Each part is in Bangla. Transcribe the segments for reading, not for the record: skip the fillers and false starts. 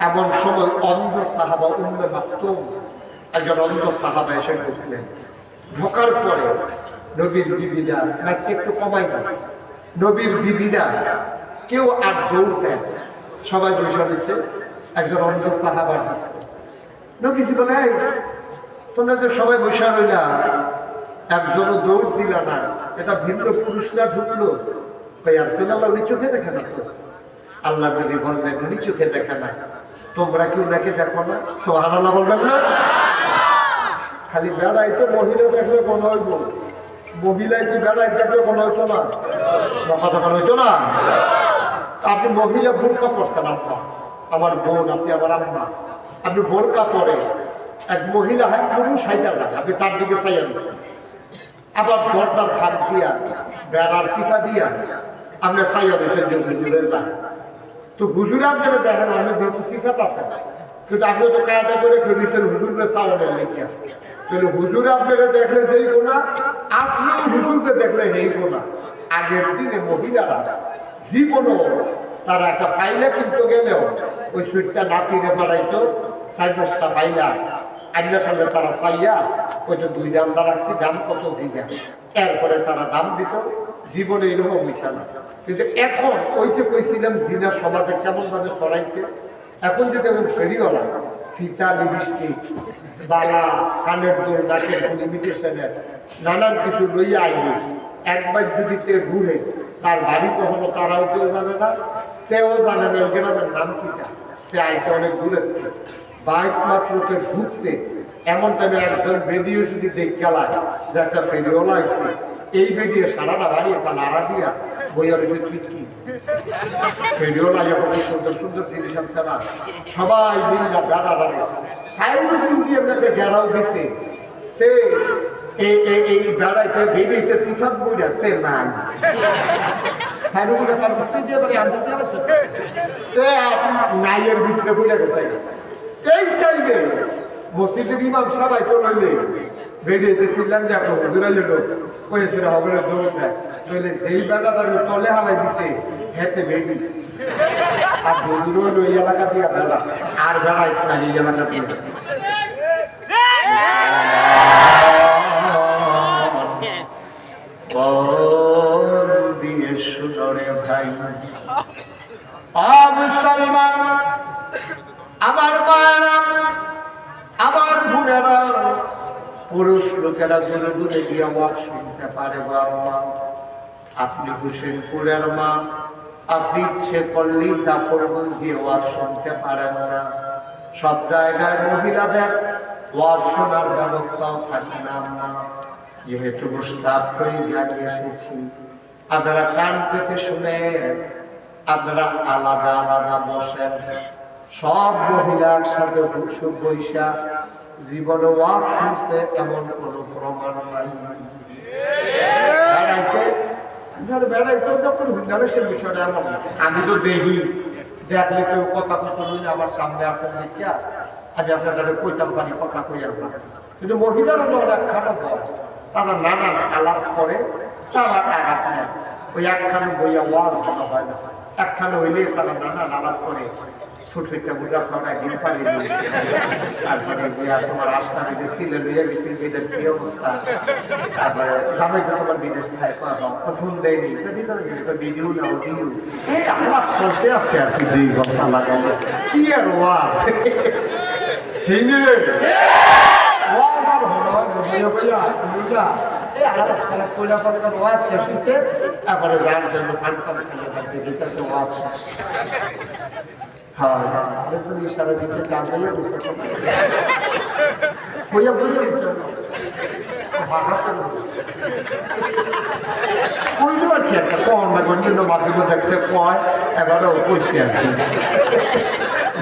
এমন সময় অন্ধ সাহাবা উম্মে মাকতুম একজন অন্ধ সাহাবা এসে ঢুকলেন। ঢোকার পরে নবীর বিবিরা একটু কমাই না, নবীর বিবিরা কেউ আর দৌড় দেয়, সবাই বসে রয়েছে। একজন অন্ধ সাহাবা ঢুকছে। নবীজি বলে, তোমরা যে সবাই বসে রইলা, একজনও দৌড় দিল না, এটা ভিন্ন পুরুষরা ঢুকলো। রাসূলুল্লাহ উনি চোখে দেখে না তো? আল্লাহ নবী বললেন উনি চোখে দেখে না, তোমরা কি ওনাকে দেখো না? সুবহানাল্লাহ বলবেন না? খালি বেড়াই তো মহিলা দেখলে মনে হইব, মহিলায় কি বেড়াই দেখলে মনে হইতো না? কথা মনে হইতো না? আপনি মহিলা বোরকা পরছেন, আম্মা আমার বোন, আপনি আমার আম্মা, আপনি বোরকা পরে এক মহিলা হয় পুরুষ হাইটা যান, আপনি তার দিকে চাইয়া দিচ্ছেন। আবার দরজার ফাঁক দিয়া বেড়ার শিফা দিয়া আপনি চাইয়া দিচ্ছেন যে হুজুরে যান। তো হুজুরে আপনারা দেখেন, আপনি যেহেতু শিফাত আছেন, কিন্তু আপনি তো কায়দা করে খেয়েছেন হুজুরে চাওয়ানের লিখিয়া। তাহলে হুজুরে আপনারা দেখলে যেই গোনা, আপনি হুজুরকে দেখলে এই গোনা। আগের দিনে মহিলারা জীবনও তারা একটা ফাইলা কিনতে গেলেও ওই সুইটটা নাচিরে বাড়াইতো, 4-5টা ফাইলা আইনার সঙ্গে তারা চাইয়া ওই তো 2 দামটা রাখছি, দাম কত জিগা, এরপরে তারা দাম দিত। জীবনে এরকম হইছে না। কিন্তু এখন ওই যে কইছিলাম জিনা সমাজে কেমন ভাবে ছড়াইছে, এখন যদি এমন ফেরিওয়ালা ফিতা, লিপস্টিক, বালা, কানের দোল, নাকের লিমিটেশনের নানান কিছু লইয়া আইনি, একবার যদি তে ঘুরে তার বাড়ি কখনো তারাও কেউ জানে না, তেও জানে না গ্রামের নাম কিটা, সে আইসে অনেক দূরে বাইক মাত্র ঢুকছে। এমন টাইমে একজন বেদিও যদি দেখতে লাগে যে একটা ফেরিওয়ালা আইছে, এই বেদিয়ে সারাটা বাড়ি একটা নাড়া দিয়া বইয়া রয়েছে চুটকি। ফেরিওয়ালা যখন সুন্দর সুন্দর জিনিস আনছে না, সবাই মিল্লা বেড়া বাড়ি সাইডে দিন দিয়ে আপনাকে গেড়াও দিছে। তে এই বেড়াইতে বেদিতে সিফাত বই রাখতে নাই সাইডে বলে তার মুক্তি দিয়ে বলে আনতে চালাচ্ছে নাইয়ের ভিতরে বলে গেছে। এই টাইমে মসজিদের ইমাম সবাই চলে বেরিয়েছিলাম যে এখন হুজুরাই লোক কয়েছিল হবে দৌড় দেয়, চলে সেই বেড়াটার তলে হালাই দিছে হেতে বেরি। আর হুজুর হইল এই এলাকা দিয়ে বেড়া, আর বেড়াই না এই এলাকা দিয়ে। দিয়ে শুনরে ভাই মুসলমান, আমার মায়েরা, আমার বোনেরা, পুরুষ লোকেরা দূরে দূরে গিয়ে ওয়াজ শুনতে পারে। বাবা আপনি হোসেনপুরের মা, আপনি ইচ্ছে করলেই জাফরগঞ্জ দিয়ে ওয়াজ শুনতে পারেন না। সব জায়গায় মহিলাদের ওয়াজ শোনার ব্যবস্থাও থাকে না। আমরা যেহেতু মুস্তাফ হয়ে জানিয়ে এসেছি, আপনারা কান পেতে শুনে আপনারা আলাদা আলাদা বসেন। সব মহিলা একসাথে হুসুর বৈশা জীবনে ওয়াজ শুনছে এমন কোনো প্রমাণ নাই। বেড়াইতে যখন হুন্ডালের বিষয়টা এমন না, আমি তো দেখি, দেখলে কেউ কথা কথা বললে আমার সামনে আসেন দেখিয়া আমি আপনার কইতাম পারি, কথা কইয়ার না। কিন্তু মহিলারা যখন একখানা দল, তারা নানান আলাপ করে, তারা আঘাত নেয়। ওই একখানে বইয়া ওয়াজ ভালো হয় না, একখানে হইলে তারা নানান আলাপ করে। ছোট একটা বুড়া সবাই দিন পারি, তারপরে তোমার আস্থা দিতে ছিলেন লইয়া গেছিল, এটার কি অবস্থা, তারপরে সবাই তো তোমার বিদেশ খায় ফোন দেয়নি, ভিডিও নাও ভিডিও এই আলাপ করতে আছে আর কি 2 ঘন্টা লাগাবো কি আর ওয়াজ ওয়াজ আর হলো বইয়া বইয়া এই আলাপ সালাপ কইরা পরে ওয়াজ শেষ হয়েছে, তারপরে যার জন্য ফান্ড করে খেলে পাচ্ছে দিতেছে ওয়াজ শেষ। হ্যাঁ আরেকজন ইশারা দিতে চান বইয়া বইয়া কইলো আর কি একটা কম লাগবে জন্য মাধ্যমে দেখছে কয় এবারও কইছে আর কি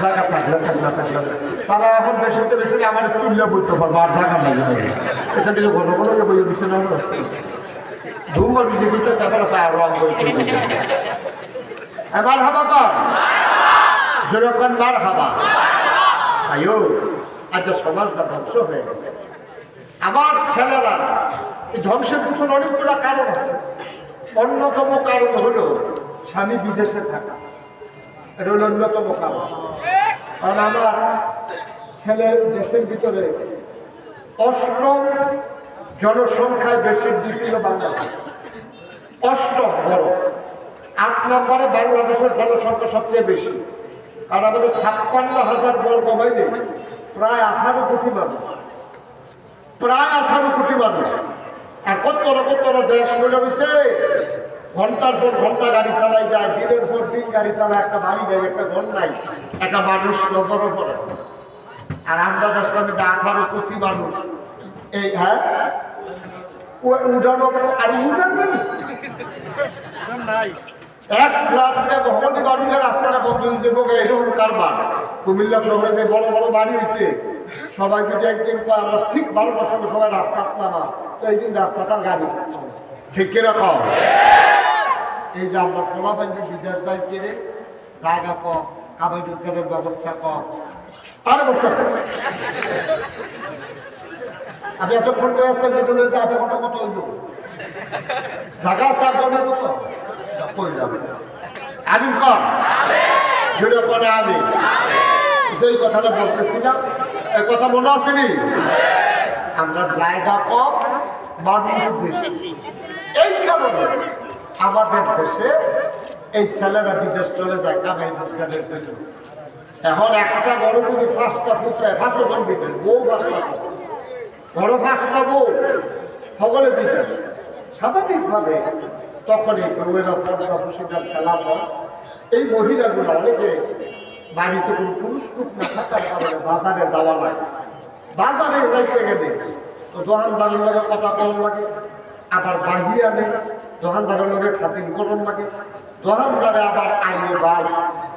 জায়গা থাকলে থাকলে থাকলে তারা এখন বেশিতে বেশি আমার তুললে বলতে পারবো আর জায়গা লাগে। এটা থেকে ঘন ঘন বইয়ে দিচ্ছে না ধুমবার বিজে দিতেছে, এবার তার রং বইতে এবার হাবা কর যেরকম বার হাবা আয়ো। আজ সমাজটা ধ্বংস হয়ে গেছে। আমার ছেলেরা এই ধ্বংসের পিছনে অনেকগুলো কারণ আছে। অন্যতম কারণ হলো স্বামী বিদেশে থাকা, এটা হলো অন্যতম কারণ। কারণ আমার ছেলে দেশের ভিতরে 8ম জনসংখ্যায় বেশি দ্বিতীয় বাংলাদেশ, 8ম বড়। 8 নম্বরে বাংলাদেশের জনসংখ্যা সবচেয়ে বেশি। আর আমাদের 56,000 বর্গ মাইলে প্রায় 18 কোটি মানুষ, প্রায় 18 কোটি মানুষ। আর কত দেশ মিলে রয়েছে, ঘন্টার পর ঘন্টা গাড়ি চালাই যায়, দিনের পর দিন গাড়ি চালায়, একটা বাড়ি নেই, একটা ঘর নাই, একটা মানুষ নজরও পড়ে। আর আমরা দেশটার মধ্যে 18 কোটি মানুষ। এই হ্যাঁ উড়ানো আর উড়ানো নাই, এক ফ্ল্যাট ভবনী বাড়িতে রাস্তাটা বন্ধ হয়ে যাবো, এরকম কারবার। কুমিল্লা শহরে যে বড় বড় বাড়ি হয়েছে, সবাই যদি একদিন আমরা ঠিক 12টার সময় সবাই রাস্তা নামা, তো একদিন রাস্তাটার গাড়ি ঠিক কিরকম। এই যে আমরা ফলাফান্ডি বিদেশ যাই কিনে জায়গা কম, কামাই রোজগারের ব্যবস্থা কম। আর বছর আমি এতক্ষণ করে আসতে মিটুন হয়েছে, আধা ঘন্টা কত হইল জায়গা আছে আপনাদের মতো কই যাবে। আমি কম জুড়ে পড়ে আমি সেই কথাটা বলতেছিলাম, এই কথা মনে আসেনি। আমরা জায়গা কম, মানুষ বেশি। এই কারণে আমাদের দেশে এই ছেলেরা বিদেশ চলে যায় কামাই রোজগারের জন্য। এখন একটা বড় যদি 5টা পুত্র 5 জন বিদেশ, বউ 5টা, বড় 5টা বউ, সকলে বিদেশ। স্বাভাবিকভাবে তখন এই বউয়েরা পর্দা খুশিদার খেলা হয়। এই মহিলাগুলো অনেকে বাড়িতে কোনো পুরুষ লোক না থাকার কারণে বাজারে যাওয়া লাগে। বাজারে যাইতে গেলে তো দোকানদারের লগে কথা কম লাগে, আবার বাহিয়া নেই, দোকানদারের লগে খাতির গরম লাগে। দোকানদারে আবার আইলে বাই,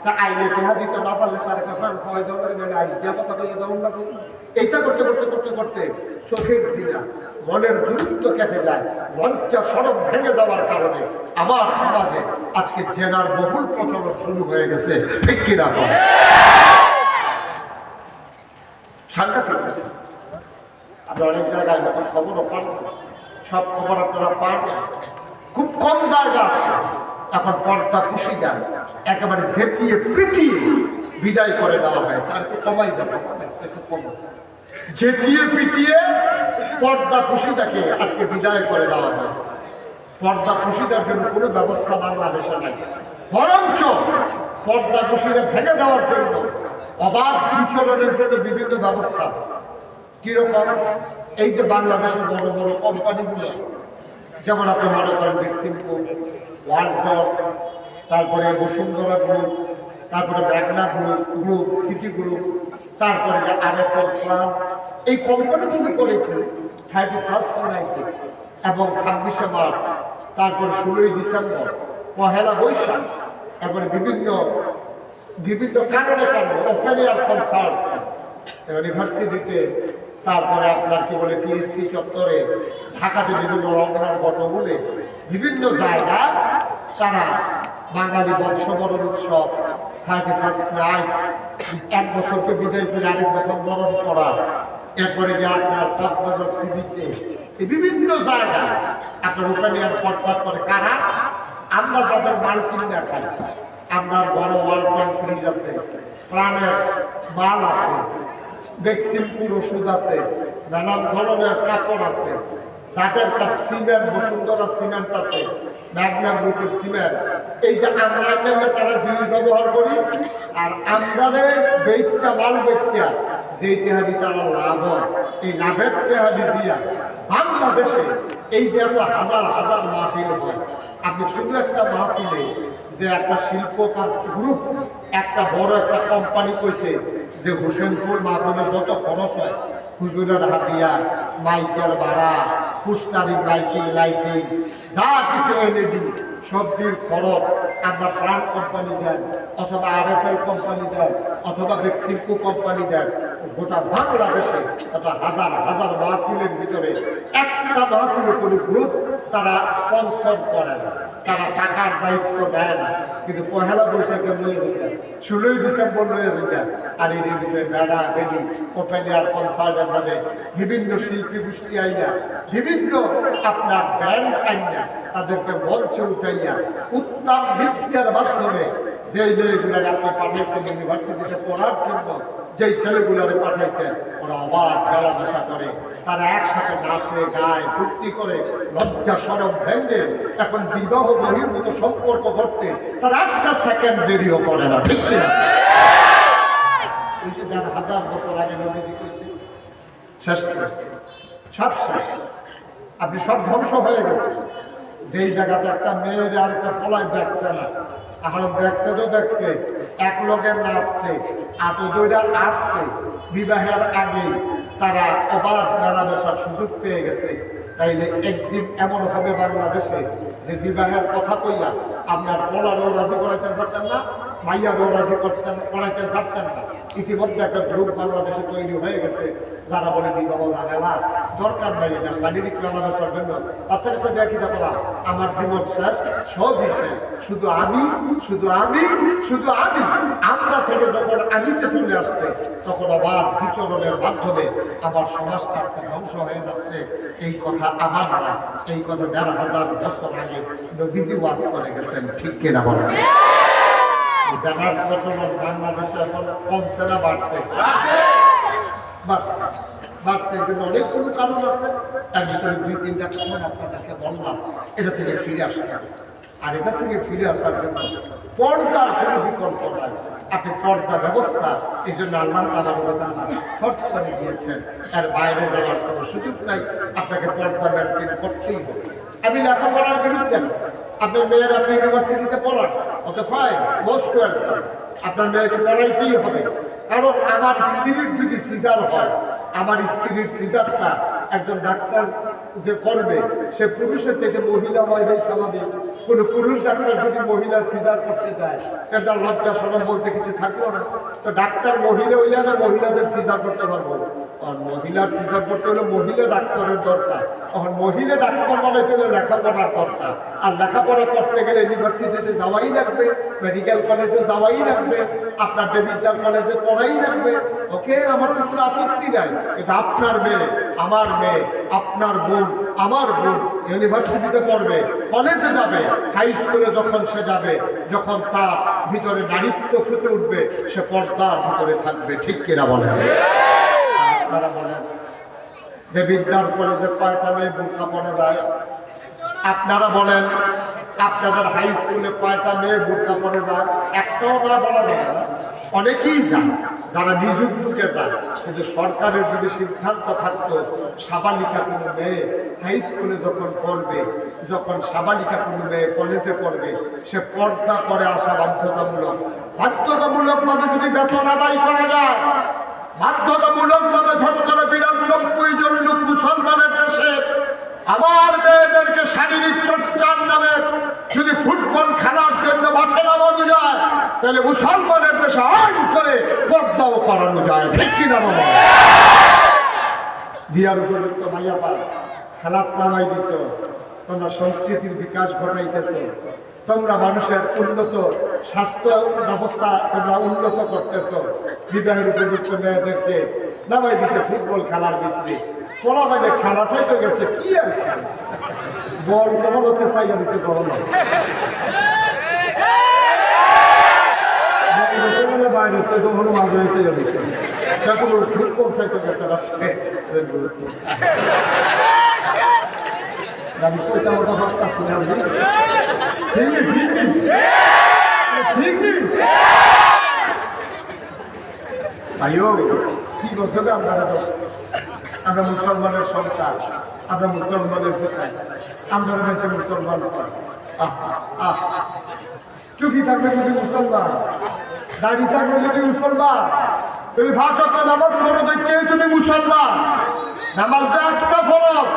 তা আইলে টেহা দিতে না পারলে তার একটা ফ্যান খাওয়াই দেওয়া লাগে, আইলে দেওয়া কথা কইয়া দেওয়া লাগে। এইটা করতে করতে করতে করতে চোখের দিনা মনের দূরত্ব কেটে যায়, মঞ্চা সড়ক ভেঙে যাওয়ার কারণে আমার সমাজে আজকে জেনার বহুল প্রচলন শুরু হয়ে গেছে। ঠিক কিনা সাংঘাতিক। আপনি অনেক জায়গায় যখন খবরও পান, সব খবর আপনারা পান, খুব কম জায়গা আছে এখন পর্দা খুশি দেন একেবারে ঝেঁটিয়ে পিটিয়ে বিদায় করে দেওয়া হয়েছে। আর একটু কমাই যাবে, একটু কম ঝেঁটিয়ে পিটিয়ে পর্দা খুশিটাকে আজকে বিদায় করে দেওয়া হয়েছে। পর্দা খুশিটার জন্য কোনো ব্যবস্থা বাংলাদেশে নাই, বরঞ্চ পর্দা খুশিটা ভেঙে দেওয়ার জন্য অবাধ বিচরণের জন্য বিভিন্ন ব্যবস্থা আছে। কিরকম? এই যে বাংলাদেশের বড় বড় কোম্পানিগুলো আছে, যেমন আপনি মনে করেন বেক্সিমকো, ওয়ালটন, তারপরে বসুন্ধরা গ্রুপ, তারপরে মেঘনা গ্রুপ, সিটি গ্রুপ, তারপরে যে আরএফএল প্লান্ট, এই কোম্পানিগুলো করেছে 31 নাইটে এবং 26শে মার্চ, তারপর 16ই ডিসেম্বর, 1লা বৈশাখ, তারপরে বিভিন্ন কারণে ওপেন এয়ার কনসার্ট ইউনিভার্সিটিতে, তারপরে আপনার কি বলে পিএসসি চত্বরে, ঢাকাতে বিভিন্ন রমনার বটমূলে, বিভিন্ন জায়গায় তারা বাঙালি বর্ষবরণ উৎসব, 31 নাইট, এক বছরকে বিদায় করে আরেক বছর বরণ করা, এরপরে গিয়ে আপনার কক্সবাজার সি বিচে, বিভিন্ন জায়গায় আপনার ওপেন এয়ার কনসার্ট করে। কারা? আমরা যাদের মাল কিনে খাই, আপনার বড় ওয়ালটন ফ্রিজ আছে, প্রাণের মাল আছে, বেক্সিমপুর ওষুধ আছে, নানান ধরনের কাপড় আছে, যাদের কাছে সিমেন্ট, বসুন্ধরা সিমেন্ট আছে, মেঘনা গ্রুপের সিমেন্ট, এই যে আমরা তারা জিনিস ব্যবহার করি। আর আমরা বেচা মাল বেচা যে টেহারি তারা লাভ হয়, এই লাভের টেহারি দিয়া বাংলাদেশে এই যে এত হাজার হাজার মাহফিল হয়। আপনি শুধু একটা মাহফিলে যে একটা শিল্প গ্রুপ, একটা বড় একটা কোম্পানি কইছে যে হোসেনপুর মাহফিলে যত খরচ হয়, হুজুরের হাতিয়া, মাইকের ভাড়া, ফুস্টারি, মাইকিং, লাইটিং, যা কিছু এলইডি সবজির খরচ আমরা প্রাণ কোম্পানি দেন, অথবা আরএফএল কোম্পানি দেন, অথবা বেক্সিমকো কোম্পানি দেন। গোটা বাংলাদেশে হাজার হাজার মাহফিলের ভিতরে একটা মাহফিলের কোনো গ্রুপ তারা স্পন্সর করে না, তারা টাকার দায়িত্ব দেয় না, কিন্তু 1লা বৈশাখে নিয়ে দিতেন, 16ই ডিসেম্বর নিয়ে দিতেন। আর এর ভিতরে মেলা বেদি, ওপেন এয়ার কনসার্টের নামে বিভিন্ন শিল্পী গোষ্ঠী আইনা, বিভিন্ন আপনার ব্যান্ড আইনা, তাদেরকে মঞ্চে উঠাইয়া উত্তম নৃত্যের মাধ্যমে যেই মেয়েগুলার আপনি পাঠাইছেন ইউনিভার্সিটিতে পড়ার জন্য, যেই ছেলেগুলারে পাঠাইছেন, ওরা অবাধ মেলামেশা করে, তারা একসাথে নাচে গায়ে ফুর্তি করে, লজ্জা সরব ভেঙে এখন বিবাহ বহির্ভূত সম্পর্ক করতে তারা একটা সেকেন্ড দেরিও করে না, ঠিক কিনা? যারা 1000 বছর আগে নবীজি কইছে শেষ, সব শেষ, আপনি সব ধ্বংস হয়ে গেছে। যেই জায়গাতে একটা মেয়ের আর একটা ফলায় দেখছে না, এখন দেখছে তো দেখছে, এক লোকের নাচছে, এত দইরা আসছে, বিবাহের আগে তারা অবাধ মেলামেশার সুযোগ পেয়ে গেছে। তাইলে একদিন এমন হবে বাংলাদেশে যে বিবাহের কথা কইয়া আপনার ফলারও রাজি করাইতে পারতেন না, মাইয়ারও রাজি করাইতে পারতেন না। ইতিমধ্যে একটা গ্রুপ বাংলাদেশে তৈরি হয়ে গেছে যারা বলে বিবাহ ঝামেলা দরকার নাই, এটা শারীরিক মেলামেশার জন্য। বাচ্চা কাচ্চা দেখি দেখো, আমার জীবন শেষ, সবই শেষ, শুধু আমি, শুধু আমি, শুধু আমি। আমরা থেকে যখন আমিতে চলে আসছে, তখন অবাধ বিচরণের মাধ্যমে আমার সমাজটা আজকে ধ্বংস হয়ে যাচ্ছে। এই কথা আমার না, এই কথা 1500 বছর আগে নবীজি ওয়াজ করে গেছেন, ঠিক কিনা বলেন? জানার প্রচলন বাংলাদেশে এখন কমছে না বাড়ছে? বাড়ছে, কিন্তু অনেকগুলো কারণ আছে। তার ভিতরে 2-3টা সময় আপনাদেরকে বললাম, এটা থেকে ফিরে আসতে হবে। আর এটা থেকে ফিরে আসার জন্য পর্দার কোনো বিকল্প নাই। আপনি পর্দা ব্যবস্থা এই জন্য আল্লাহ খরচ করে দিয়েছেন, এর বাইরে যাওয়ার কোনো সুযোগ নাই। আপনাকে পর্দা মেনটেন করতেই হবে। আমি লেখাপড়ার বিরুদ্ধে না, আপনার মেয়ের আপনি ইউনিভার্সিটিতে পড়ান, ওকে ফাইন, মোস্ট ওয়েলকাম, আপনার মেয়েকে পড়াইতেই হবে। কারণ আমার স্ত্রীর যদি সিজার হয়, আমার স্ত্রীর সিজারটা একজন ডাক্তার যে করবে, সে পুরুষের থেকে মহিলা হয়, এই স্বাভাবিক। কোনো পুরুষ ডাক্তার যদি মহিলার সিজার করতে যায়, এটা লজ্জা শরম বলতে কিছু থাকলো না। তো ডাক্তার মহিলা হইলে না মহিলাদের সিজার করতে পারবো, আর মহিলার সিজার করতে হলে মহিলা ডাক্তারের দরকার। তখন মহিলা ডাক্তার মানে গেলে লেখাপড়ার দরকার, আর লেখাপড়া করতে গেলে ইউনিভার্সিটিতে যাওয়াই লাগবে, মেডিকেল কলেজে যাওয়াই লাগবে, আপনার মেডিকেল কলেজে পড়াই লাগবে। ওকে, আমার কোনো আপত্তি নাই। এটা আপনার মেয়ে, আমার মেয়ে, আপনার বোন, আমার বোন ইউনিভার্সিটিতে পড়বে, কলেজে যাবে, হাই স্কুলে যখন সে যাবে, যখন তার ভিতরে নারীত্ব ফুটে উঠবে, সে পর্দার ভিতরে থাকবে, ঠিক কিনা বলেন? আপনারা বলেন যে বিদ্যার কলেজে কয়টা মেয়ে বোরকা পরে যায়? আপনারা বলেন আপনাদের হাই স্কুলে কয়টা মেয়ে বোরকা পরে যায়? একটাও না বলা যাবে না, অনেকেই যায়, যারা নিযুক্তকে যায়। কিন্তু সরকারের যদি সিদ্ধান্ত থাকতো সাবালিকা কোনো মেয়ে হাই স্কুলে যখন পড়বে, যখন সাবালিকা কোনো মেয়ে কলেজে পড়বে, সে পর্দা করে আসা বাধ্যতামূলক। বাধ্যতামূলকভাবে যদি বেতন আদায় করা যায়, বাধ্যতামূলকভাবে ধরে 92 জন লোক মুসলমানের দেশে আমার মেয়েদেরকে শারীরিক চর্চার নামে যদি ফুটবল খেলার জন্য মাঠে নামানো যায়, তাহলে মুসলমানের দেশে আইন করে পর্দাও করানো যায়, ঠিক কিনা বাবা? বিয়ার উপযুক্ত মাইয়া পাল খেলার নামাই দিছ, তোমরা সংস্কৃতির বিকাশ ঘটাইতেছ, তোমরা মানুষের উন্নত স্বাস্থ্য ব্যবস্থা তোমরা উন্নত করতেছ। বিবাহের উপযুক্ত মেয়েদেরকে নামাই দিছে ফুটবল খেলার ভিতরে, পড়া বাইরে খেলা চাইতে গেছে, কি আর বল কেমন হতে চাই দিতে বল বাইরে তো তখন মাঝে হইতে যাবে, ফুটবল চাইতে গেছে আমি কইটা মতো ভাবতাছি না, ঠিক ঠিক ঠিক ঠিক ভাইও কি বলছো আপনারা? আমরা মুসলমানের সন্তান, আমরা মুসলমানের কোথায়, আমরা রয়েছে মুসলমান। চুকি থাকলে যদি মুসলমান, দাড়ি থাকলে যদি মুসলমান, তুমি ভাষাতে নামাজ পড়ো দেখতে তুমি মুসলমান। নামাজটা একটা ফরজ,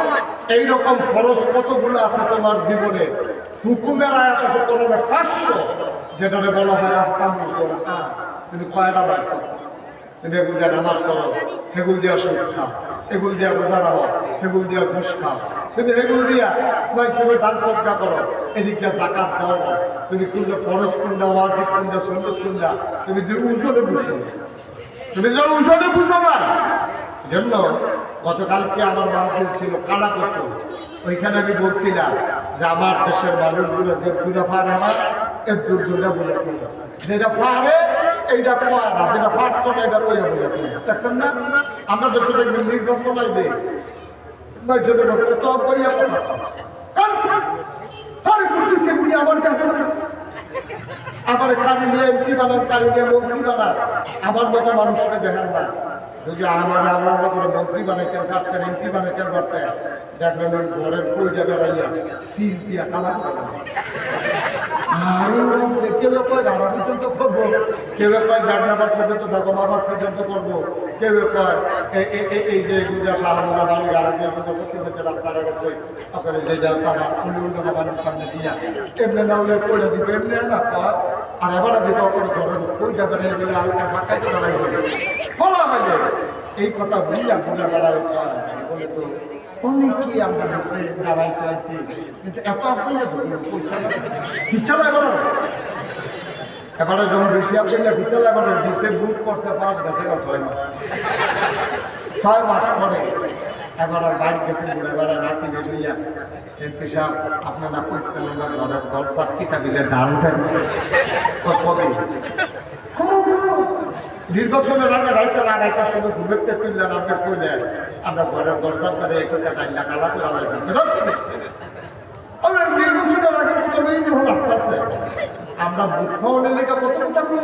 এইরকম ফরজ কতগুলো আছে তোমার জীবনে? হুকুমের আয়াত আছে তোমার 500, যেটাকে বলা হয় আহকামুল কোরআন। তুমি কয়টা পাইছো? তুমি এগুলো দিয়ে নামাজ পড়ো, সেগুলো দিয়ে সুদ খাও, এগুলো দিয়ে রোজা রাখো, সেগুলো দিয়ে ঘুষ খাও, তুমি এগুলো দিয়া হিসেবে দান সদকা করো, এদিক দিয়ে জাকাত দাও না। তুমি কোনটা ফরজ, কোনটা ওয়াজিব, কোনটা সুন্নাত, কোনটা তুমি উজনে বুঝছো, তুমি উজনে বুঝো না। জন্য গতকালকে আমার মাহফিল ছিল কালাকচু, ওইখানে আমি বলছিলাম যে আমার দেশের মানুষগুলো যে দুরাফা নামাজ এর দূর দূরে বোঝাতে যেটা ফাড়ে এইটা কয় না, যেটা ফাটতো না এটা কইয়া বোঝাতে দেখছেন না? আমরা তো শুধু নির্বাচন লাগবে তো কইয়া আমার কারি নিয়ে এমপি বানান, কারি নিয়ে মন্ত্রী বানান, আমার মতো মানুষকে দেখেন না। যদি আমার আল্লাহ করে মন্ত্রী বানাইতেন, পারতেন, এমপি বানাইতেন পারতেন, দেখলেন ওই ঘরের ফুলটা বেড়াইয়া ফিস দিয়া খালা কেউ কয় রানা পর্যন্ত করবো, কেউ কয় গার্ডনাবাদ পর্যন্ত বেগমাবাদ পর্যন্ত করবো, কেউ কয় এই যে গুজা সাহারা বাড়ি গাড়া দিয়ে পশ্চিম হচ্ছে রাস্তাটা গেছে আপনার যে তারা অন্য বাড়ির সামনে দিয়া এমনি না হলে করে দিবে, এমনি না কয় আর এবার দিতে অপরে ঘরের ফুলটা বেড়াই গেলে আলকা ফাঁকাই করা ফলা মানে এই কথা বুঝা বুঝা বেড়াই বলে তো অনেকই আমরা দাঁড়াইতে আছি, কিন্তু এত আপনার পয়সা ইচ্ছা লাগবে না। এবারে যখন বেশি আপনার ইচ্ছা লাগবে না, দিচ্ছে বুক করছে 5 গেছে 6 মাস পরে এবার আর বাইক গেছে ঘুরে বেড়া রাতি বেরিয়া এমপি সাহেব আপনার না পয়সা ঘরের ঘর সাক্ষী থাকলে ডাল কবে নির্বাচনের আগে রাইতে আড়াইটার সময় ঘুমেতে তুললেন আপনার কইলেন আমরা ঘরের দরজা করে একটা ডাইলা কালা করে নির্বাচনের আগে কত নেই যখন আসতেছে আমরা বুট খাওয়ানোর লেগে কত কথা কই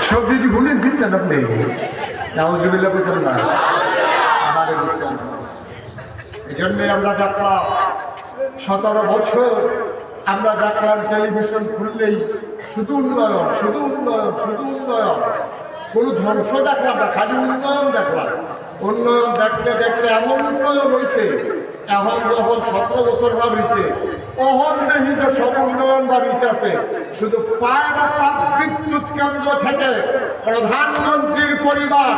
সবজি ভুলেন দিচ্ছেন আপনি রাউজুবিল্লাহ কইতেন না আমারে দিচ্ছেন। এই জন্যই আমরা দেখলাম 17 বছর আমরা দেখলাম টেলিভিশন খুললেই শুধু উন্নয়ন, শুধু উন্নয়ন, শুধু উন্নয়ন, কোনো ধ্বংস দেখলাম না, খালি উন্নয়ন দেখলাম। উন্নয়ন দেখতে দেখতে এমন উন্নয়ন হয়েছে, এখন যখন 17 বছর হয়েছে তখন দেখি যে সব উন্নয়ন বাড়িতে আছে। শুধু পায়রা তাপ বিদ্যুৎ কেন্দ্র থেকে প্রধানমন্ত্রীর পরিবার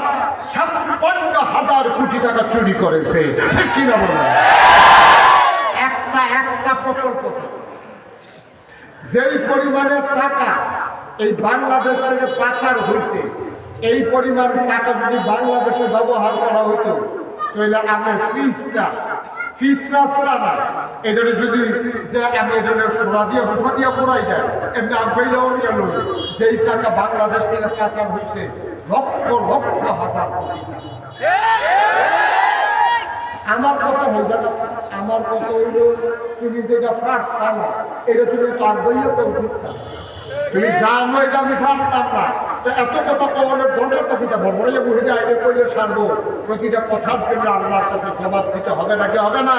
56,000 কোটি টাকা চুরি করেছে, ঠিক কিনা বলেন? একটা প্রকল্প যেই পরিমাণের টাকা এই বাংলাদেশ থেকে পাচার হয়েছে, এই পরিমাণ টাকা যদি বাংলাদেশে ব্যবহার করা হতো তাহলে আমার ফিস রাস্তা না এটা যদি যে আমি এটা সোনা দিয়ে রুফা দিয়ে পড়াই দেয় এমনি আবেলেও গেল সেই টাকা বাংলাদেশ থেকে পাচার হয়েছে লক্ষ লক্ষ হাজার কোটি টাকা। আমার কথা হয়ে যাবে, আমার কথা হইল তুমি যেটা ফাটতাম না এটা তুমি তার বইয়ে করতাম, তুমি জানো এটা আমি ফাটতাম না, তো এত কথা কমানোর দরকারটা দিতে বড় বুঝে যায় এটা করলে সারবো প্রতিটা কথার জন্য আল্লাহর কাছে জবাব দিতে হবে নাকি হবে না?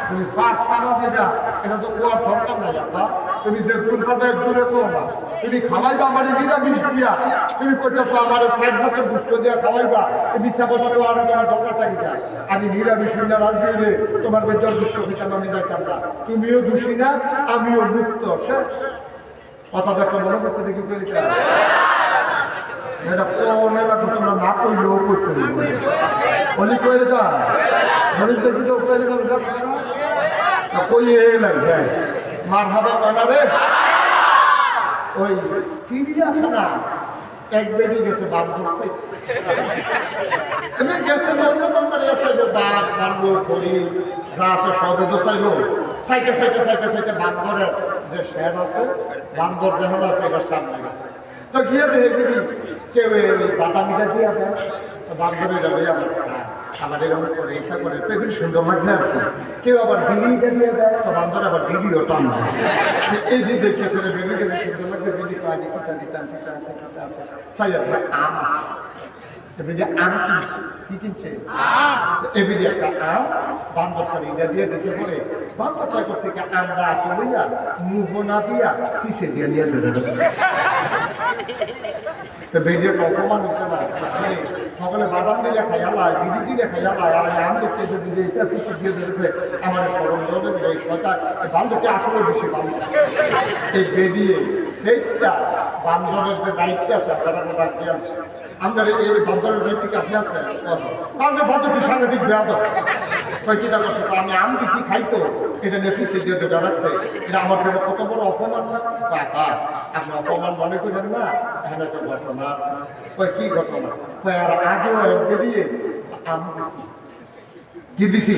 তুমি ফাটতা না যেটা এটা তো কোয়ার দরকার নাই আপা, তুমি যে ভুল কথা দূরে করো না, তুমি খাওয়াইবা আমার নিরামিষ দিয়া, তুমি করতেছো আমার 60 বছর গুস্ত দিয়া খাওয়াইবা, মিশা কথা তো আরো তোমার দরকারটা কি যায়? আমি নিরামিষ না রাজনীতি তোমার বেতন গুস্ত খেতাম আমি যাইতাম না, তুমিও দোষী না আমিও মুক্ত। কথাটা একটা মনে করছে দেখি এটা কোনে লাগবে তোমরা না করলেও করতে অলি করে যা মানুষ দেখি তো কই লাগে মার হাবা কানারে ওই সিরিয়াখানা এক বেডি গেছে বাঘ ধরছে গেছে বাঘ বাঘ করি যা আছে সবে তো চাইলো সাইকে সাইকে সাইকে সাইকে বাঘরের যে শেড আছে বান্দর যেমন আছে এবার সামনে গেছে তো গিয়ে দেখে দিদি কেউ বাদামিটা দিয়ে দেয় বান্দরে যাবে আমার এরকম করে ইচ্ছা করে তো একটু সুন্দর লাগছে আর কি। কেউ আবার বিড়িটা দিয়ে দেয় তো বান্দর আবার বিড়িও টান দেয়, এই যে দেখে সেটা বিড়িটা সুন্দর লাগছে বিড়ি পাই কিতা দিতাম কিতা আছে কিতা আছে সাই আম আছে আম কি কিনছে এবিডি একটা আম বান্দরটা এটা দিয়ে দেশে পরে বান্দরটা করছে কি আমরা তুলিয়া মুখ না দিয়া পিছিয়ে দিয়ে নিয়ে দেবে তো বেরিয়ে অপমান হচ্ছে না সকলে বাদাম দিলে খাইয়ালা বিড়ি দিলে খাইয়ালা আর আম দেখতে যদি এটা পিছিয়ে দিয়ে দিয়েছে আমার স্মরণ করবে এই সরকার বান্দরটা আসলে বেশি বান্দর এই বেরিয়ে সেইটা বান্দরের যে দায়িত্ব আছে আপনারা রাখতে আছে আপনার এই বান্দরের দায়িত্ব কি আপনি আছে আপনার বান্দরটি সাংঘাতিক বেড়াদ কয়েকটা কষ্ট আমি আম দিছি খাইতো এটা নেফিসে দিয়ে দেওয়া রাখছে এটা আমার জন্য কত বড় অপমান না বাবা আপনি অপমান মনে করেন না এখানে একটা ঘটনা আছে কয় কি ঘটনা কয় আর আগেও বেরিয়ে আম দিছি কি দিছি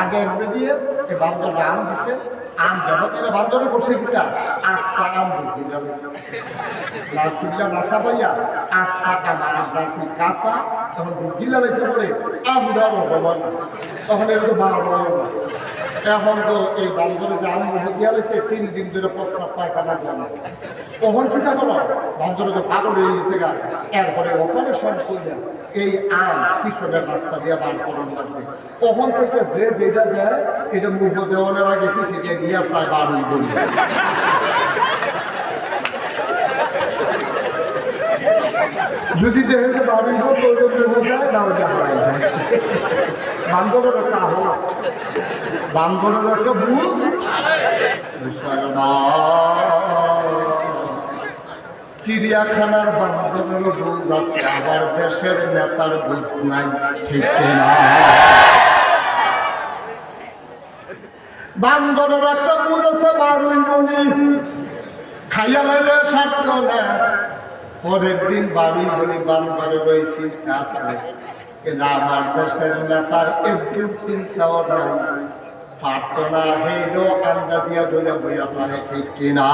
আগে দিয়ে এই বান্দরটা আম দিছে আম জগতের বান্ধবী করছে কিটা আস্তা আম গিলা নাসা পাইয়া আস্তা আম আম কাঁচা তখন গিলা লাইছে বলে আম ধরো ভগবান তখন এটা তো বারো এখন তো এই বান্ধবী যে আম দিয়া লাইছে 3 দিন ধরে প্রস্তাব পায়খানা গেল তখন কি করো বান্ধবী তো পাগল হয়ে গেছে গা এরপরে ওখানে সব করলেন এই আম কৃষকের রাস্তা দিয়ে বার করার লাগবে তখন থেকে যে যেটা দেয় এটা মুখ দেওয়ানোর আগে পিছিয়ে দিয়ে চায় বার হয়ে বলবে যদি দেখে বাড়ি যায় না বান্ধবের একটা আহ্বান বান্ধবের একটা বুঝ চিড়িয়াখানার বান্ধবের বুঝ আছে আবার দেশের নেতার বুঝ নাই ঠিক না বান্ধবের একটা বুঝ আছে বাড়ুই মনি খাইয়া লাইলে সাধ্য না পরের দিন বাড়ি বলি বান্ধবে রয়েছি কিন্তু আমার দেশের নেতার একটু চিন্তাও নাই পারত না হেলো আন্দা দিয়া বইয়া বইয়া পারে ঠিক কিনা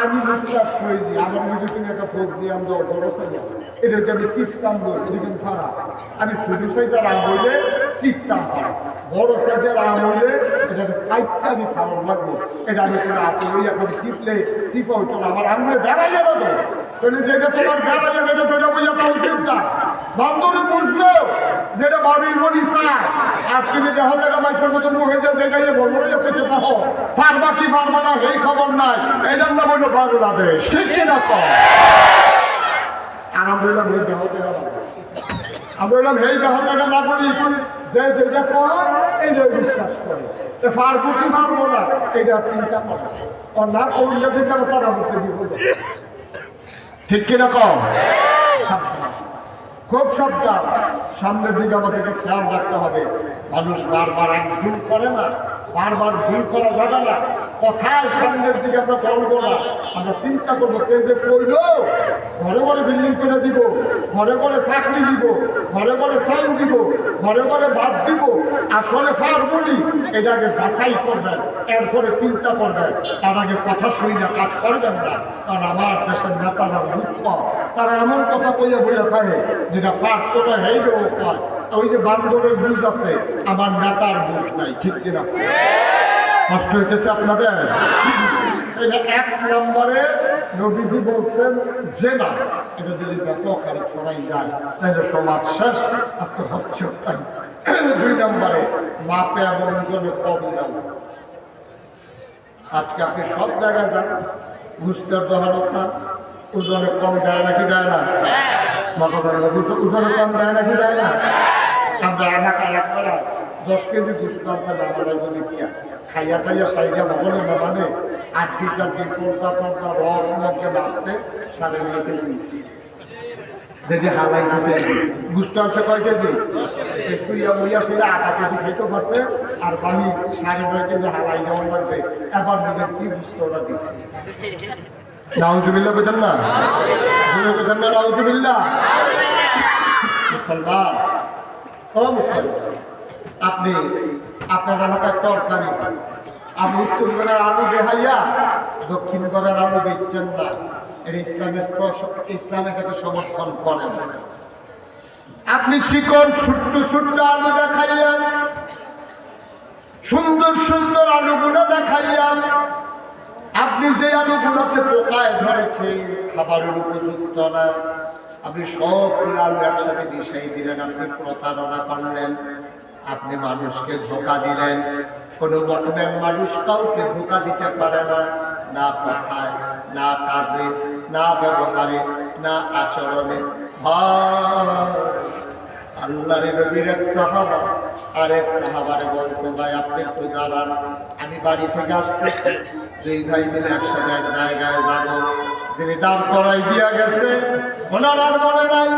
আমি বিশ্বাস করি আমার মধ্যে তুমি একটা ফোক দিয়ে আমি বড় সাইজ এটাকে আমি শিখতাম এটা কিন্তু খারাপ আমি ছোট সাইজের আম হইলে শিখতাম খারাপ বড় সাইজের আম হইলে এটা কাইটটা আমি খাওয়ার লাগবো এটা আমি কোনো হাতে লইয়া করে শিখলে শিখা হইতো না আমার আঙুলে বেড়াই যাবে তো তাহলে যেটা তোমার বেড়াই যাবে এটা তো এটা বইয়া পাওয়া উচিত না বান্ধবী বুঝলো যেটা বাড়ির বলি চায় আর তুমি দেখো এটা মানুষের মতো মুখ হয়ে যায় যেটাই বলবো না খেতে থাকো পারবা কি পারবা না এই খবর নাই এটার না বললো বাংলাদেশ ঠিক কিনা কম আর আমরা বললাম এই দেহতে আমরা বললাম এই দেহতে না করি যে যেটা করে এইটাই বিশ্বাস করে পারবো কি পারবো না এটা চিন্তা করে আর না করলে যেটা তারা বলতে বিপদ ঠিক কিনা কম খুব সাবধান সামনের দিকে আমাদেরকে খেয়াল রাখতে হবে মানুষ বারবার এক ভুল করে না বারবার ভুল করা যাবে না কোথায় সামনের দিকে আমরা বলবো না আমরা চিন্তা করবো কে যে করল ঘরে ঘরে বিল্ডিং করে দিব ঘরে ঘরে চাকরি দিব ঘরে ঘরে চাল দিব ঘরে ঘরে ভাত দিব আসলে পারবনি এটাকে যাচাই করবেন এরপরে চিন্তা করবেন তার আগে কথা শুনি না কাজ করবেন না কারণ আমার দেশের নেতারা বুঝত তারা এমন কথা বইয়া বইয়া থাকে যেটা ফাট করে হেইলেও পায় ওই যে বান্ধবের বুঝ আছে আমার নেতার বুঝ নাই ঠিক কিনা কষ্ট হইতেছে আপনাদের এক নম্বরে নবীজি বলছেন যে না এটা যদি ব্যাপকারে ছড়াই যায় তাহলে সমাজ শেষ আজকে হচ্ছে 2 নম্বরে মাপে এবং ওজনে কম যান আজকে আপনি সব জায়গায় যান ঘুষটার দোকানও খান ওজনে কম দেয় নাকি দেয় না ওজনে কম দেয় নাকি দেয় না আমরা এলাকায় আপনারা 10 কেজি ঘুষ পাচ্ছেন আমরা যদি খাইয়া খাইয়া সাইডা ভবনে মানে 8 লিটার দিয়ে পর্দা রস মধ্যে বাড়ছে 9.5 কেজি যেটি হালাইতেছে গুস্ত আছে কয় কেজি শুইয়া মুইয়া সেটা 8 কেজি খাইতে পারছে আর বাহি 9.5 কেজি হালাই দেওয়ার লাগছে এবার নিজের কি গুস্ত ওরা দিচ্ছে নাউজুবিল্লাহ বেতন না বেতন না নাউজুবিল্লাহ মুসলমান ও মুসলমান আপনি আপনার এলাকায় তরকারি আপনি উত্তর করার আলু দেখাইয়া দক্ষিণ করার আলু দিচ্ছেন না এটা ইসলামের কাছে সমর্থন করেন আপনি চিকন ছোট্ট ছোট্ট আলু দেখাইয়া সুন্দর সুন্দর আলুগুলো দেখাইয়া আপনি যে আলুগুলোতে পোকায় ধরেছে খাবারের উপযুক্ত না আপনি সবগুলো আলু একসাথে মিশাই দিলেন আপনি প্রতারণা করলেন আপনি মানুষকে ধোঁকা দিলেন কোনো রকমের মানুষ কাউকে ধোঁকা দিতে পারে না না কথায় না কাজে না ব্যবহারে না আচরণে আল্লাহর নবীর এক সাহাবা আর এক সাহাবারে বলছে ভাই আপনি একটু দাঁড়ান আমি বাড়ি থেকে আসতেছি 2 ভাই মিলে একসাথে এক জায়গায় যাবো যিনি দাঁড় করাই দিয়া গেছে ওনার আর মনে নাই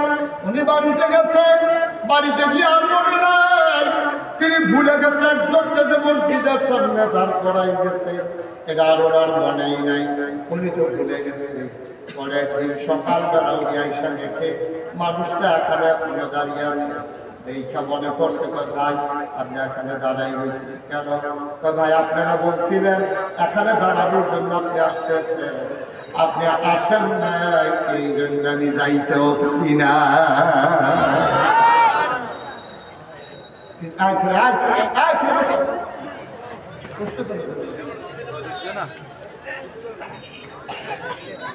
উনি বাড়িতে গেছে বাড়িতে গিয়ে আর মনে নাই তিনি ভুলে গেছে একজনকে যে মসজিদের সামনে দাঁড় করাই গেছে এটা আর ওনার মনেই নাই উনি তো ভুলে গেছে পরের দিন সকালবেলা উনি আইসা দেখে মানুষটা এখানে এখনো দাঁড়িয়ে আছে এইটা মনে করছে ভাই আপনি এখানে দাঁড়াই হয়েছে কেন? ভাই আপনারা বলছিলেন এখানে দাঁড়ানোর জন্য আপনি আসতেছেন, আপনি আসেন না এই জন্য আমি যাইতেও পারি না।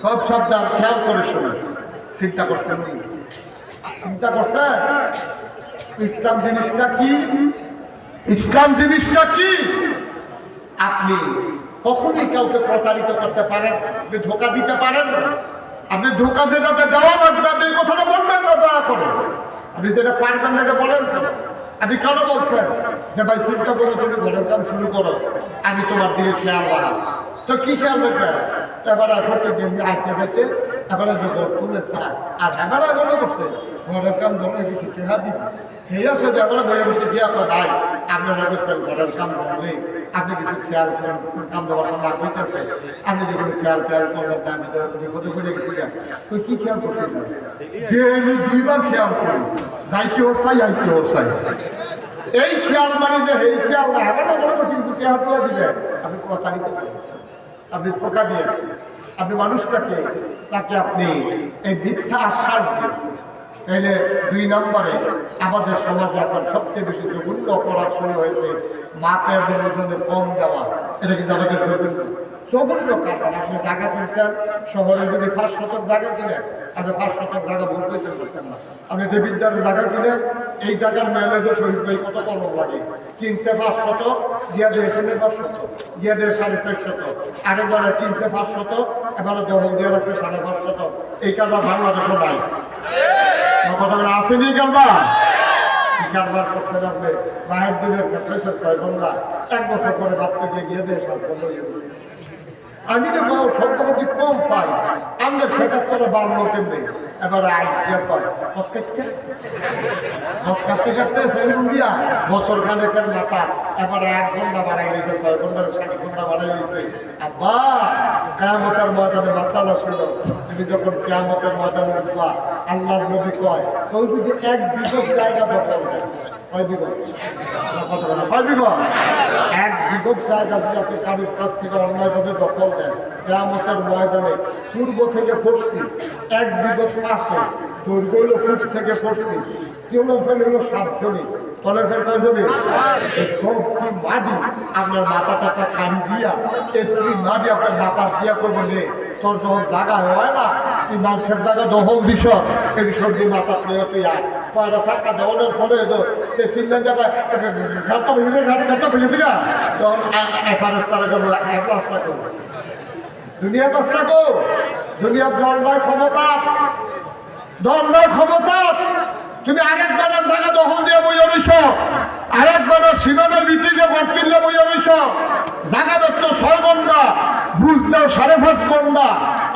সব সাবধান, খেয়াল করে শুনুন। চিন্তা করছেন, চিন্তা করছেন ইসলাম জিনিসটা কি? ইসলাম জিনিসটা কি? আপনি কখনই কাউকে প্রতারিত করতে পারেন, আপনি ধোঁকা দিতে পারেন না। আপনি ধোঁকা যেটাতে দেওয়া লাগবে আপনি এই কথাটা বলবেন না, দয়া করে। আপনি যেটা পারবেন না এটা বলেন কেন? আপনি কেন বলছেন যে ভাই চিন্তা করে তুমি ঘরের কাম শুরু করো, আমি তোমার দিকে খেয়াল রাখা? তো কি খেয়াল রাখবে? এবারে প্রত্যেকদিন আইতে দেখতে এবারে যখন তুলেছে আর এবারে মনে করছে ঘরের কাম ধরে কিছু টেহা দিবি, সেই আসে যে এবারে বইয়া বসে দিয়া কয় ভাই আপনারা বলছেন ঘরের কাম ধরলে আপনি কিছু খেয়াল করেন, কাম দেওয়ার সময় হইতেছে, আপনি যখন খেয়াল করলেন না, আমি তো বিপদে পড়ে গেছি। তুই কি খেয়াল করছিস? ডেলি 2 বার খেয়াল করি, যাইতে ওর চাই আইতে ওর চাই। এই খেয়াল মানে যে এই খেয়াল না, এবারে মনে করছি কিছু টেহা টেহা দিবে, আপনি প্রতারিত করেছেন, আপনি ধোঁকা দিয়েছেন, আপনি মানুষটাকে তাকে আপনি এই মিথ্যা আশ্বাস দিয়েছেন। তাইলে 2 নম্বরে আমাদের সমাজে এখন সবচেয়ে বেশি জঘন্য অপরাধ শুরু হয়েছে মাকে ওজনে কম দেওয়া। এটা কিন্তু আমাদের জঘন্য কারণ। আপনি জায়গা কিনছেন শহরে, যদি 5 শতক জায়গা কিনেন আপনি 5 শতক জায়গা বলতে পারছেন না। আপনি যে বিদ্যালয়ের জায়গা কিনেন এই জায়গার মেয়েদের শহীদ ভাই কত কলম লাগে, কিনছে 5 শতক, গিয়া দিয়ে এখানে 5 শতক, গিয়া দিয়ে 4.5 শতক, আরেকবারে কিনছে 5 শতক, এবারে দখল দিয়ে রাখছে 5.5 শতক। এই কারবার বাংলাদেশও নাই, কথা আসেনি কারবার। কি কারবার করছেন আপনি? মায়ের দিনের ক্ষেত্রে 6 ঘন্টা, 1 বছর পরে ভাবতে গিয়ে দিয়ে সব বন্ধ হয়ে গেছে। আমি তো পাও সব জায়গাতে কম পাই, আমরা খেতার করে বাড়লো কেমনি। এবারে আইসিয়া পাই কাটতে কাটতে সেরকম দিয়া বছর খানেকের মাথা এবারে 1 ঘন্টা বাড়াই দিয়েছে, 6 ঘন্টার 7 ঘন্টা বাড়াই দিয়েছে। আব্বা কিয়ামতের ময়দানে মাসালা ছিল, তুমি যখন কিয়ামতের ময়দানে উঠবা আল্লাহর নবী কয় কেউ যদি 1 বিঘত জায়গা দখল দেয়, 6 বিঘত, 6 বিঘত, 1 বিঘত জায়গা যদি আপনি কারোর কাছ থেকে অন্যায়ভাবে দখল দেন, কিয়ামতের ময়দানে পূর্ব থেকে পশ্চিম 1 বিঘত পাশে দৈর্ঘ্য হলো ফুট থেকে পশ্চিম, কিলোমিটার হলো 7 জনি, তলের ফের কয় জনি, সব মাটি আপনার মাথাতে একটা খাড়ি দিয়া এত্রি মাটি আপনার মাথা দিয়া করবো নে, তোর যখন জায়গা হয় না এই মানুষের জায়গা দখল দিস এই সবজি মাথা পেয়ে তুই আর কয়টা সাক্কা দখলের ফলে সিলেন জায়গায় ঘাটটা ভেঙে ঘাটটা ভেঙে দিলা তখন এক রাস্তাটা করবো, এক রাস্তা করবো। দুনিয়া রাস্তা কো দুনিয়ার দণ্ডায় ক্ষমতা, দণ্ডায় ক্ষমতা। তুমি আরেকবারের জায়গা দখল দিয়ে বইয়া রইছ, আরেকবারের সীমানার ভিত্তিতে ভোট কিনলে বইয়া রইছ। জায়গা দিচ্ছ 6 ঘন্টা, বুঝলেও 5.5 ঘন্টা।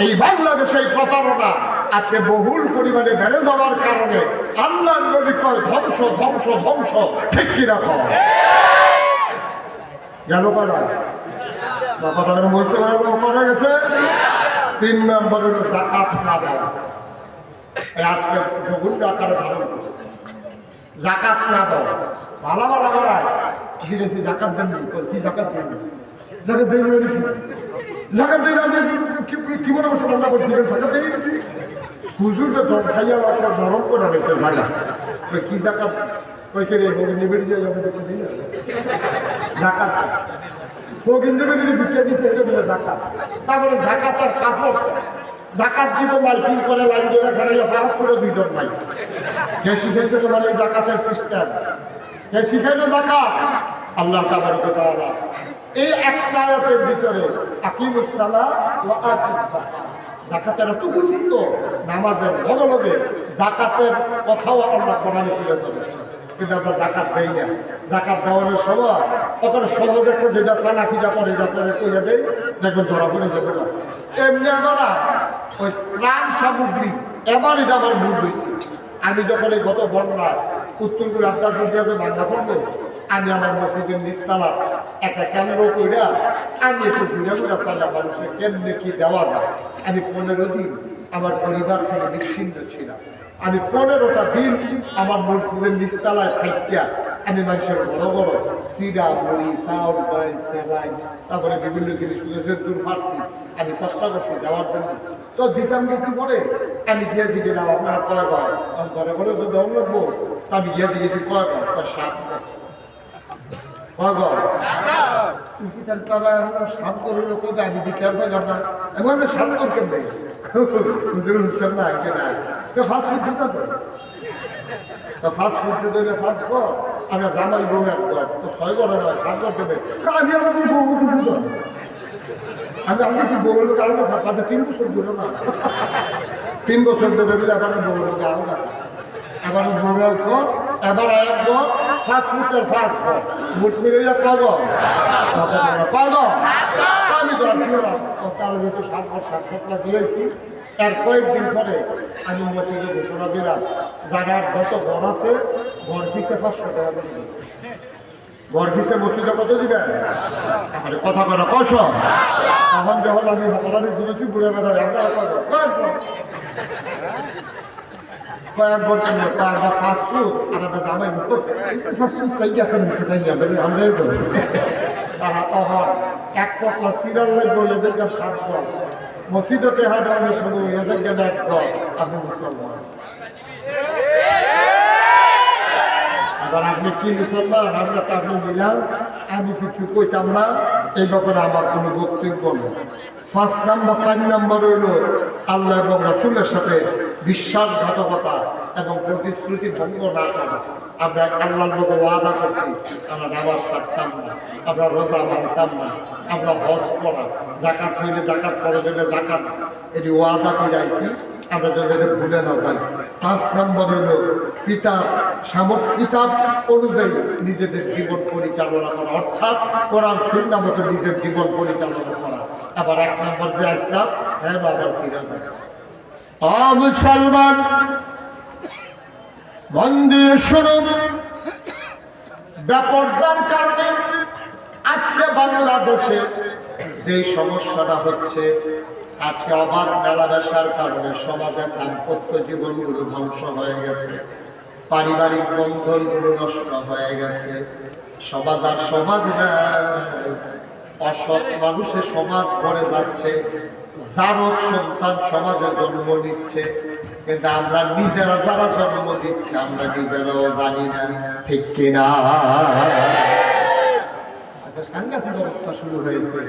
এই বাংলাদেশে এই প্রতারণা আজকে বহুল পরিমাণে বেড়ে যাওয়ার কারণে আল্লাহর নবী কয় ধ্বংস ধ্বংস ধ্বংস। ঠিক কিনা কয় গেল করা কথাটা বুঝতে পারা গেছে। 3 নম্বর হলো যাকাত না দেওয়া। আজকে জঘন্য আকারে ধারণ করছে যাকাত না দেওয়া। ভালো ভালো বাড়ায় জিজ্ঞেসি জাকাত দেন, কি জাকাত দেন? জাকাত দেন, জাকাত দেন। আপনি কি মনে করছেন আমরা বলছি জাকাত দেন? হুজুরকে খাইয়া নরম করে রয়েছে জায়গা। কি জাকাত? ওই কে নিবেড়ি দিয়ে যাবে জাকাত তারপরে জাকাতের কাপড় জাকাত দিব মাইকিং করে লাইন দিয়ে খারাইয়া ফারাক করে 2 জন নাই। কে শিখেছে তোমার এই জাকাতের সিস্টেম? কে শিখাইলো জাকাত? আল্লাহ তাবারক ওয়া তাআলা এই একটা আয়াতের ভিতরে আকিমুস সালাহ ওয়া আতুস যাকাত, জাকাতের এত গুরুত্ব, নামাজের লগে লগে জাকাতের কথাও আল্লাহ কোরআনে তুলে ধরেছে। কিন্তু আমরা জাকাত দেই না। জাকাত দেওয়ানোর সময় তখন সহজ একটা যেটা চালাকিটা করে যাতে কইয়া দেয়, দেখবেন ধরা পড়ে যাবে না। এমনি আমরা ওই ত্রাণ সামগ্রী এবার এটা আমার ভুল হয়েছে। আমি যখন এই গত বন্যা উত্তরপুর আবদার দিয়ে বাংলা পড়বো, আমি আমার মসজিদের নিচতলা একটা কেন্দ্র কইরা আমি একটু ঘুরে ঘুরে চাইলাম মানুষকে কেমনে কি দেওয়া যায়। আমি 15 দিন আমার পরিবার থেকে বিচ্ছিন্ন ছিলাম। আমি 15টা দিন আমার মসজিদের নিচতলায় থাইকা আমি মানুষের বড় বড় সিডা মুড়ি চাউল ডাল সেলাই তারপরে বিভিন্ন জিনিস দূর ফার্সি আমি চেষ্টা করছি দেওয়ার জন্য। তো দিতাম গেছি পরে আমি গিয়েছি কিনা আপনার কয় ঘর ঘরে ঘরে তো দেওয়া লাগবো। আমি গেছি কয় ঘর তার 7 ঘর। কয় ঘর? তারা এখন 7 ঘরের লোক আমি দিতে পারলাম না। এখন 7 ঘর কেন বুঝছেন না ফাস্টফুড দিতে ফাস্টফুড দিলে ফাস্ট ঘর আমি জামাই বউ 1 ঘর তো 6 ঘরে নয় 7 ঘর দেবে। আমি আমার বউ বুঝবো আমি কি বউ লোক আলাদা তাদের 3 বছর ধরে না 3 বছর ধরে দিলে এখন বউ লোক আলাদা এবার বউ 1 ঘর এবার 1 ঘর ফাস্টফুডের ফাস্ট ঘর মুঠ মিলিয়ে কয় ঘর আমি তো তাহলে যেহেতু 7 ঘর 7 ঘর দিয়েছি। তার কয়েকদিন পরে আমি মসজিদে ঘোষণা দিলাম জায়গার যত ঘর আছে ঘর ফিসে 500 টাকা করে দিবেন। ঘর ফিসে মসজিদে কত দিবেন? কথা বলো কশ। এখন যখন আমি হাতারানি জিনিসই ঘুরে বেড়াই কয়েক বছর একটা ফাস্টফুড আর একটা জামাই ফাস্টফুড তাই এখন হচ্ছে তাই আমরাই বলি তারা তখন 1 পটলা সিরিয়াল লাগবে এদেরকে 7 ঘর মসজিদে টেহা দেওয়ানোর সময় এদেরকে 1 ঘর আপনি মুসলমান। এবার আপনি কি মুসলমান আমরা তো আপনি মিলাম আমি কিছু কইতাম না এই ব্যাপারে আমার কোনো বক্তব্য নেই। 5 নম্বর 4 নম্বর হইল আল্লাহ এবং রাসূলের সাথে বিশ্বাসঘাতকতা এবং প্রতিশ্রুতি ভঙ্গ না করা। আমরা আল্লাহর লোক ওয়াদা করছি আমরা নামাজ ছাড়তাম না, আমরা রোজা মানতাম না, আমরা হজ করা জাকাত হইলে জাকাত ফরজ হইলে জাকাত এটি ওয়াদা করে আইছি আমরা যদি ভুলে না যাই। 5 নম্বর হইল কিতাব কিতাব অনুযায়ী নিজেদের জীবন পরিচালনা করা অর্থাৎ কোরআন সুন্নাহ মতো নিজের জীবন পরিচালনা করা। আবার 1 নম্বর যে আসলাম হ্যাঁ বাবার ফিরে যায় মুসলমান মন দিয়ে শুনুন। বেপরদার কারণে আজকে বাংলাদেশে যে সমস্যাটা হচ্ছে আজকে অবাধ মেলামেশার কারণে সমাজের দাম্পত্য জীবনগুলো ধ্বংস হয়ে গেছে, পারিবারিক বন্ধনগুলো নষ্ট হয়ে গেছে, সমাজ আর সমাজ নাই, অসৎ মানুষের সমাজ গড়ে যাচ্ছে, জারদ সন্তান সমাজে জন্ম নিচ্ছে, কিন্তু আমরা নিজেরা যারা জন্ম দিচ্ছি আমরা নিজেরাও জানি না, ঠিক কিনা? আচ্ছা, সাংঘাতিক অবস্থা শুরু হয়েছে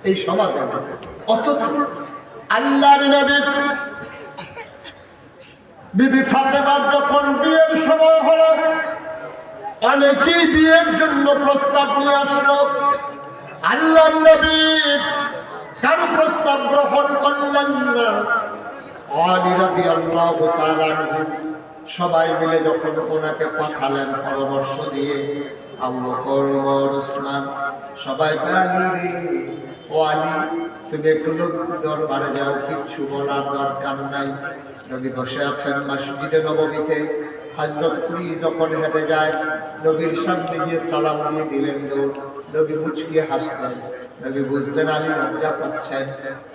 এই সমাজে। অথচ আল্লাহর নবী বিবি ফাতেমার যখন বিয়ের সময় হলো অনেকেই বিয়ের জন্য প্রস্তাব নিয়ে আসলো। আল্লাহর নবী কারো প্রস্তাব গ্রহণ করলেন না। আলী রাদিয়াল্লাহু তাআলা সবাই মিলে যখন ওনাকে পাঠালেন পরামর্শ দিয়ে, আবু বকর ওমর ওসমান সবাই বললেন ও আলী তুমি একটু দরবারে যাও, কিচ্ছু বলার দরকার নাই। নবী বসে আছেন মসজিদে নববীতে। হযরত আলী যখন হেঁটে যায় নবীর সামনে গিয়ে সালাম দিয়ে দিলেন, নবী মুচকিয়ে হাসলেন। নবী বুঝলেন আলী লজ্জা পাচ্ছেন।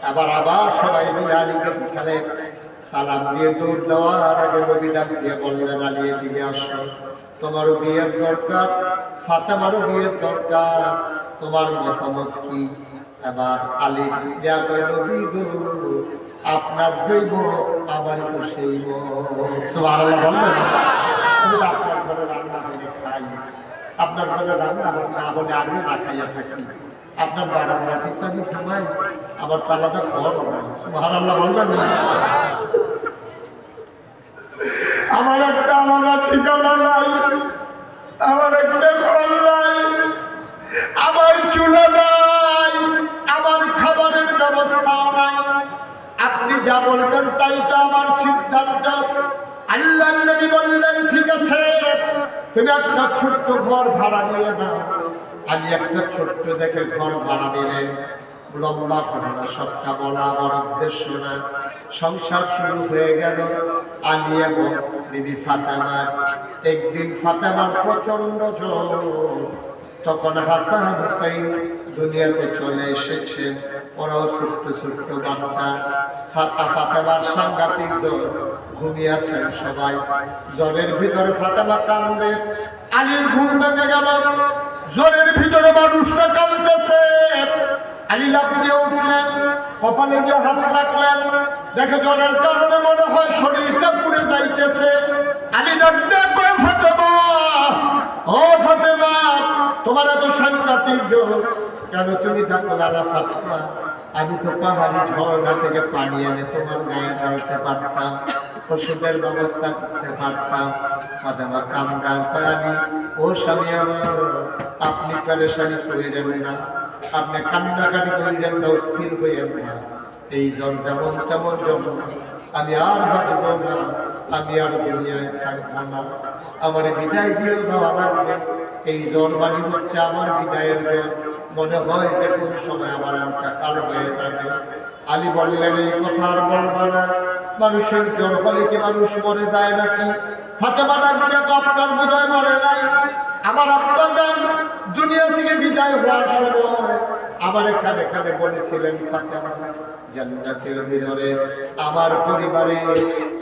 আবার সবাই মিলে আলীকে উঠালেন, সালাম দিয়ে দৌড় দেওয়ার আগে নবী ডাক দিয়ে বললেন আলী এদিকে আসো, তোমারও বিয়ের দরকার, ফাতেমারও বিয়ের দরকার, তোমার মতামত কি? এবার আলী দেয়া করে নবী গো আপনার যেই মত আমারই তো সেই মত। সুবহানাল্লাহ বললেন। আপনার ঘরে রান্না করে খাই, আপনার ঘরে রান্না না বলে আমি না খাইয়া থাকি, আপনার বাড়ার রাতিতে আমি ঘুমাই, আমার তালাটা ঘর নাই। সুবহানাল্লাহ বলবেন। আমার একটা আলাদা ঠিকানা নাই, আমার একটা ঘর নাই, আমার চুলা নাই, আমার খাবারের ব্যবস্থাও নাই। আপনি যা বলবেন তাই তো আমার সিদ্ধান্ত। আল্লাহর নবী বললেন ঠিক আছে তুমি একটা ছোট্ট ঘর ভাড়া নিয়ে দাও। আলী একটা ছোট্ট দেখে ঘর ভাড়া নিলেন। লম্বা ঘটনা সবটা বলা আমার উদ্দেশ্য না। সংসার শুরু হয়ে গেল আলী এবং বিবি ফাতেমার। একদিন ফাতেমার প্রচন্ড জ্বর, তখন হাসান হুসাইন দুনিয়াতে চলে এসেছেন। ওরাও ছোট্ট ছোট্ট বাচ্চা। ফাতেমার সাংঘাতিক জ্বর, ঘুমিয়েছেন সবাই। জ্বরের ভিতরে ফাতেমা কান্দে, আলীর ঘুম ভেঙে গেল। জ্বরের ভিতরে মানুষটা কাঁদতেছে। আলী লাফ দিয়ে উঠলেন, কপালে গিয়ে হাত রাখলেন, দেখে জ্বরের কারণে মনে হয় শরীরটা পুড়ে যাইতেছে। আলী ডাকতে কয়, ফাতেমা, ও ফাতেমা, তোমার এত সাংঘাতিক জ্বর, কেন তুমি ডাকলা না ফাতেমা? আমি তো পাহাড়ি ঝর্ণা থেকে পানি এনে তোমার গায়ে ঢালতে পারতাম, ওষুধের ব্যবস্থা করতে পারতাম। ফাতেমা কান্দা পানি, ও স্বামী আমার, আপনি পেরেশানি করিলেন না, আপনি কান্নাকাটি করিলেন না, স্থির হইলেন না। এই জ্বর যেমন তেমন জ্বর, আমি আর বাঁচব না, আমি আর দুনিয়ায় থাকবো না, আমার বিদায় দিয়ে দেওয়া লাগবে। এই জ্বর মানে হচ্ছে আমার বিদায়ের জ্বর, মনে হয় যে কোন সময় আমার আমটা কালো হয়ে যাবে। আলী বললেন, এই কথা আর বলবো না, মানুষের জ্বর হলে কি মানুষ মরে যায় নাকি? ফাতেমা ডাকতে, আপনার বিদায় মরে নাই, আমার আব্বা যান দুনিয়া থেকে বিদায় হওয়ার সময় আমার এখানে এখানে বলেছিলেন, ফাতেমা জান্নাতের ভিতরে আমার পরিবারে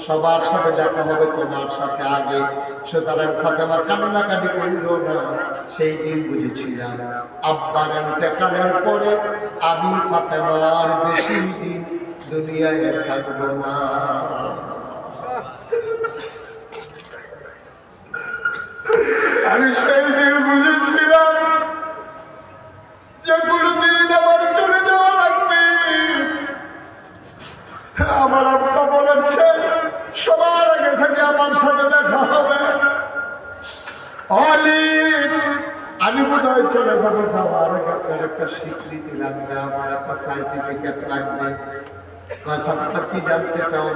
সবার সাথে দেখা হবে তোমার সাথে আগে। সুতরাং ফাতেমা কান্নাকাটি করিল না। সেই দিন বুঝেছিলাম আব্বার ইন্তেকালের পরে আমি ফাতেমার বেশি দিন দুনিয়ায় থাকবো না। আমি সেই দিন বুঝেছিলাম যে কোনদিন আমার চলে যাওয়া লাগবে। আমার আব্বা বলেছে সবার আগে থেকে আমার সাথে দেখা হবে। আলী, আমি বোধহয় চলে যাবো, সবার আগে আপনার একটা স্বীকৃতি লাগবে, আমার একটা সার্টিফিকেট লাগবে। কথা কি জানতে চাও?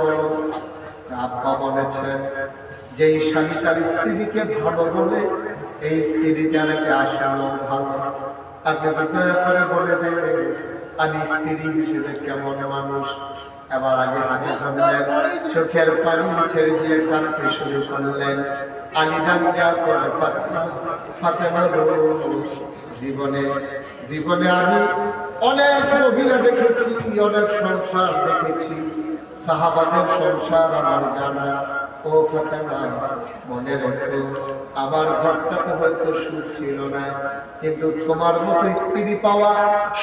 আব্বা বলেছেন যে এই স্বামী তার স্ত্রীকে ভালো বলে, এই স্ত্রীটা নাকি আসলে ভালো। আপনি বিদ্যা করে বলে দেবে আমি স্ত্রী হিসেবে কেমন মানুষ। এবার আগে হাতে ধরলেন, চোখের পানি ছেড়ে দিয়ে কাঁদতে শুরু করলেন। আলী ডাঙ্গা করে ফাতেমা, জীবনে জীবনে আমি অনেক মহিলা দেখেছি, অনেক সংসার দেখেছি, সাহাবাদের সংসার আমার জানা। ও ফাতেমা, মনে রেখো, আমার ঘরটাতে হয়তো সুখ ছিল না, কিন্তু তোমার মতো স্ত্রী পাওয়া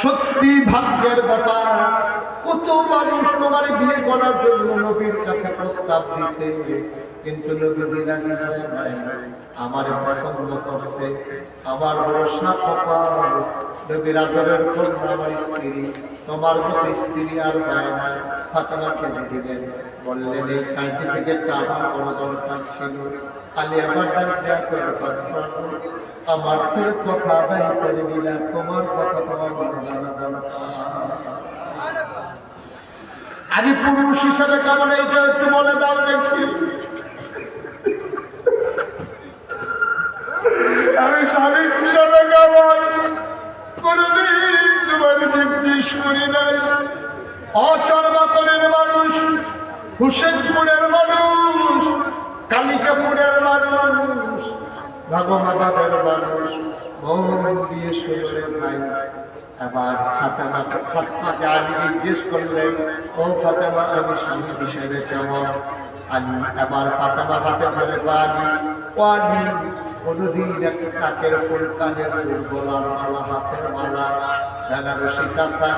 সত্যি ভাগ্যের ব্যাপার। কত মানুষ তোমার বিয়ে করার জন্য নবীর কাছে প্রস্তাব দিছে, কিন্তু নবীজি রাজি হয় নাই। আমার পছন্দ করছে, আমার ভরসা কপাল, নবীর আদরের কন্যা আমার স্ত্রী, তোমার মতো স্ত্রী আর হয় না। ফাতেমাকে দিয়ে দিলেন, বললেন এই সার্টিফিকেটটা আমার কোনো দরকার ছিল। আলী আমার আমার থেকে কথা আদায় করে দিলাম, তোমার কথা তোমার জানা দরকার। আমি পুরুষ হিসাবে কেমন এইটা একটু বলে দাও দেখি। আমি স্বামী হিসাবে কেমন কোনদিন তোমার জিজ্ঞেস করি নাই। অচরবাতলের মানুষ, হুসেনপুরের মানুষ, কালিকাপুরের মানুষ, ভাগমাবাদের মানুষ, মন দিয়ে শুনলে ভাই। আবার ফাতেমাকে আলী জিজ্ঞেস করলেন, ও ফাতেমা, আমি স্বামী হিসেবে কেমন? আলী এবার ফাতেমা হাতে ফেলে আলী, ও আলী, কোনদিন একটা কাকের ফুল, কানের ফুল, গোলার মালা, হাতের মালা, বেনারসি কাঁথা,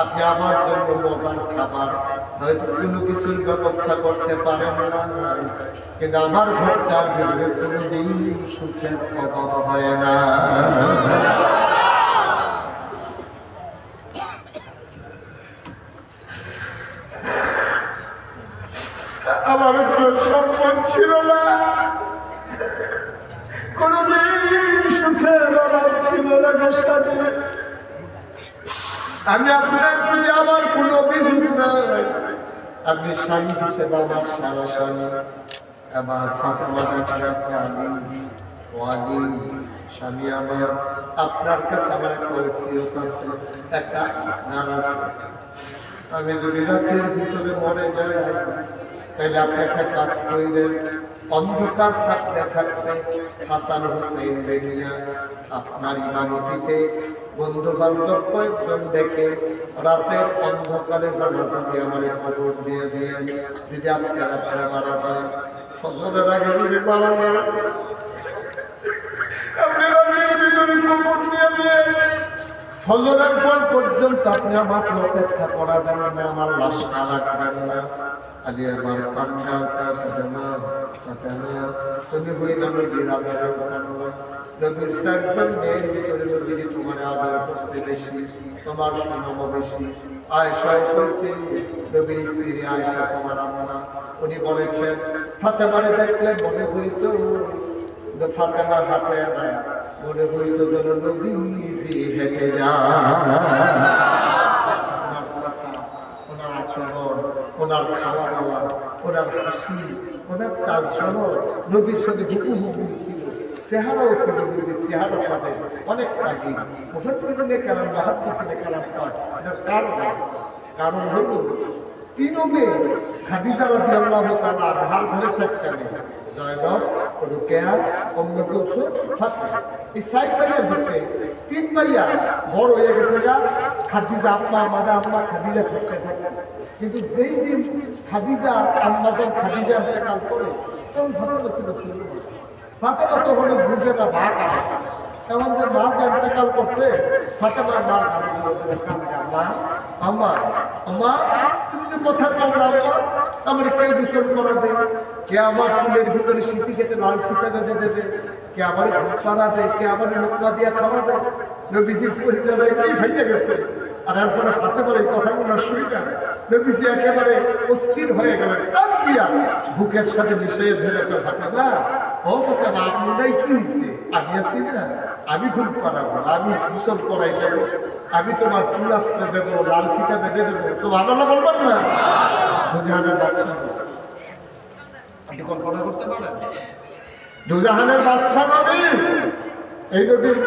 আপনি আমার জন্য মজার খাবার হয়তো কোনো কিছুর ব্যবস্থা করতে পারেন না, কিন্তু আমার ঘরটার ভিতরে কোনোদিন সুখের অভাব হয় না। আমার সম্পদ ছিল না, কোনদিন সুখের অভাব ছিল না। আমি আপনার প্রতি আমার কোনো অভিযোগ নাই, আপনি স্বামী হিসেবে আমার সারা স্বামী। আমার স্বামী আমার, আপনার কাছে আমার ওসিয়ত আছে, একটা নারাজ, আমি যদি রাতের ভিতরে মরে যাই তাইলে আপনি একটা কাজ করবেন, অন্ধকার থাকতে থাকতে হাসান হুসেইন বেনিয়া আপনার ইমামতিতে বন্ধু বান্ধব কয়েকজন দেখে রাতের অন্ধকারে জানাজা দিয়ে আমার খবর দিয়ে দিয়ে যদি আজকে রাত্রে মারা যায়, ফজরের আগে যদি মারা যায়, আপনি রাতের ভিতরে খবর দিয়ে দিয়ে ফজরের পর পর্যন্ত আপনি আমার অপেক্ষা করাবেন না, আমার লাশ না রাখবেন না। আলী আমার কান্না তুমি হইল নবীর আদরের কান্না, নবীর চারজন মেয়ের ভিতরে নবীর তোমার আদর করছে বেশি, তোমার সুনাম বেশি। আয়েশাও কইছে নবীর স্ত্রী আয়েশা তোমার আম্মা, উনি বলেছেন ফাতেমারে দেখলে মনে হইতো ফাতেমা হাঁটে না, মনে হইত যেন নবীজি হেঁটে যায়। ওনার আচরণ, ওনার খাওয়া দাওয়া, ওনার হাসি, ওনার চালচলন নবীর সাথে হুকুম ছিল। চেহারাও ছিল নবীর চেহারা পাবে অনেক আগে মুফাসসিরিনে কেরাম মুহাদ্দিসিনে কেরাম কয় এটার কারণ হলো তিন মেয়ে খাদিজা রাদিয়াল্লাহু তাআলা আনহার ঘরে চারটা মেয়ে, জয়নব, রুকিয়া, উম্মে কুলসুম, ফাতিমা। এই চার ভাইয়ের ভিতরে তিন ভাইয়া বড় হয়ে গেছে গা খাদিজা আম্মা, আমাদের আম্মা খাদিজা থাকছে। কিন্তু যেই দিন খাদিজা আম্মাজান খাদিজা ইন্তেকাল করে তখন ফাতেমা ছিল ছিল। ফাতেমা তখন বুঝে না মা কাঁদে, এমন যে মা যে ইন্তেকাল করছে ফাতেমার মা কাঁদে, আম্মা আম্মা আম্মা তুমি যে কথা বললা আমার কে দূষণ করা দেবে, কে আমার চুলের ভিতরে সিটি কেটে লাল ফিতা বেঁধে দেবে, কে আমার ঘুম পাড়াবে, কে আমার লোকমা দিয়া খাওয়াবে। নবীজির পরিচয় ভেঙে গেছে। আর এরপরে ফাতেমার এই কথাগুলো শুই না, নবীজি একেবারে অস্থির হয়ে গেলেন, কান দিয়া বুকের সাথে মিশিয়ে ধরে ফাতেমা, ও ফাতেমা আপনারাই কি হয়েছে, আমি আছি না, আমি ঘুম পাড়াবো, আমি গোসল করাই দেবো, আমি তোমার চুল আসতে দেবো, লাল ফিতা বেঁধে দেবো। সুবহানাল্লাহ বলবেন না? দুজাহানের বাদশা, আপনি কল্পনা করতে পারেন দুজাহানের বাদশা নবী, এই নবীর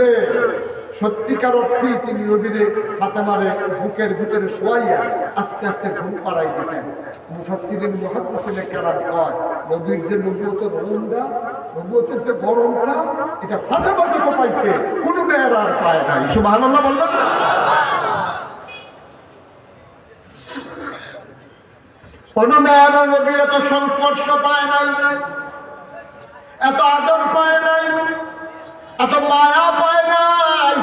সত্যিকার অর্থে তিনি নবীর ফাতেমারে বুকের ভিতরে শোয়াইয়া আস্তে আস্তে ঘুম পাড়াই দিতেন। মুফাসসিরিন মুহাদ্দিসিনে কেরাম কয় নবীর যে নবুয়তের রুমটা, নবুয়তের যে গরমটা, এটা ফাতেমা যত পাইছে কোনো মেয়ের আর পায় নাই। সুবহানাল্লাহ বললেন না? কোনো মেয়েরা নবীর এত সংস্পর্শ পায় নাই, এত আদর পায় নাই, এত মায়া পায় নাই।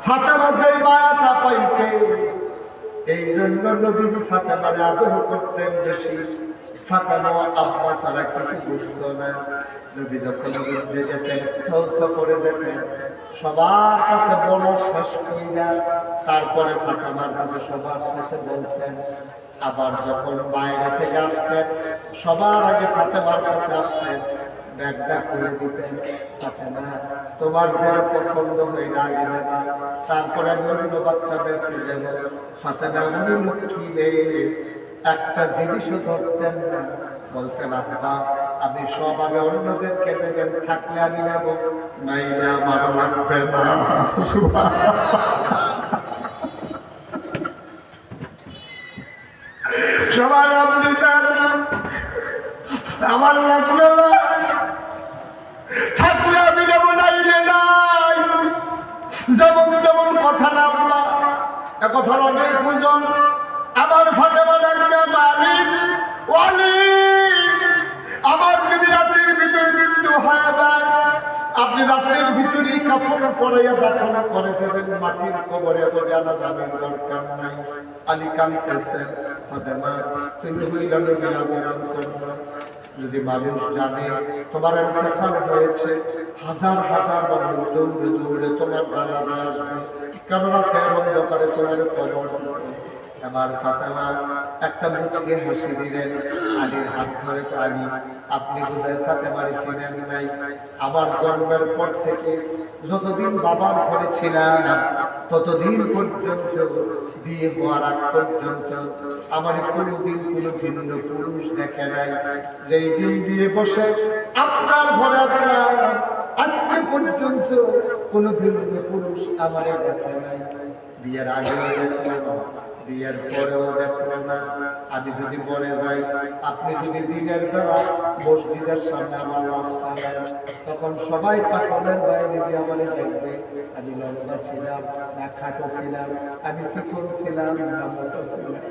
ফাতেমা যে মায়াটা পাইছে, এই জন্য নবীজি ফাতেমারে আদর করতেন বেশি। ফাতেমা আব্বা ছাড়া কিছু বুঝত না। নবী যখন যুদ্ধে যেতেন, সফরে যেতেন, সবার কাছে বড় শেষ কইরা তারপরে ফাতেমার কাছে সবার শেষে বলতেন। আবার যখন বাইরে থেকে আসতেন, সবার আগে ফাতেমার কাছে আসতেন, ব্যাগটা খুলে দিতেন, ফাতেমা তোমার যে পছন্দ হয়ে আগে দেবা, তারপরে অন্য বাচ্চাদেরকে দেব। ফাতেমা উনি লক্ষ্মী মেয়ে, একটা জিনিসও ধরতেন না, বলতেন আব্বা আপনি সব আগে অন্যদেরকে দেবেন, থাকলে আমি নেব, নাইলে আমার লাগবে না। সবাই আপনি আমার লাগবে না, থাকলে আমি নেব, নাইলে নাই। যেমন তেমন কথা না বলা, কথার অনেক বুঝন। আমার ফাতেমা ডাকতে মালিক ওয়ালি, আমার যদি রাতের ভিতরে মৃত্যু হয়ে যায়, আপনি রাতের ভিতরেই কাফন পরাইয়া দাফন করে দেবেন মাটির কবরে, তো জানা যাবেন দরকার নাই। আলী কাঁদতেছেন, ফাতেমা তুমি হইলা নবীর আবরণ করবা, যদি মানুষ জানে তোমার ইন্তেকাল হয়েছে, হাজার হাজার মানুষ দৌড়ে দৌড়ে তোমার জানাজা আসবে, কেননা তের অন্ধকারে তোমার কবর। আমার ফাতেমা একটা মুচকে হাসি দিলেন। আলীর হাত ধরে, আলী আপনি বোধহয় ফাতেমারে চিনেন নাই, আমার জন্মের পর থেকে যতদিন বাবার ঘরে ছিলাম ততদিন পর্যন্ত, বিয়ে হওয়ার আগ পর্যন্ত আমার কোনোদিন কোনো ভিন্ন পুরুষ দেখে নাই। যেই দিন বিয়ে বসে আপনার ঘরে আসলাম, আজকে পর্যন্ত কোনো ভিন্ন পুরুষ আমার দেখে নাই। বিয়ের আগে দেখলাম, বিয়ের পরেও দেখলো না। আমি যদি মরে যাই, আপনি যদি দিনের বেলা মসজিদের সামনে আমার লাশ টাঙান, তখন সবাই কাপড়ের বাইরে দিয়ে আমার দেখবে আমি লম্বা ছিলাম না খাটো ছিলাম, আমি চিকন ছিলাম না মোটা ছিলাম।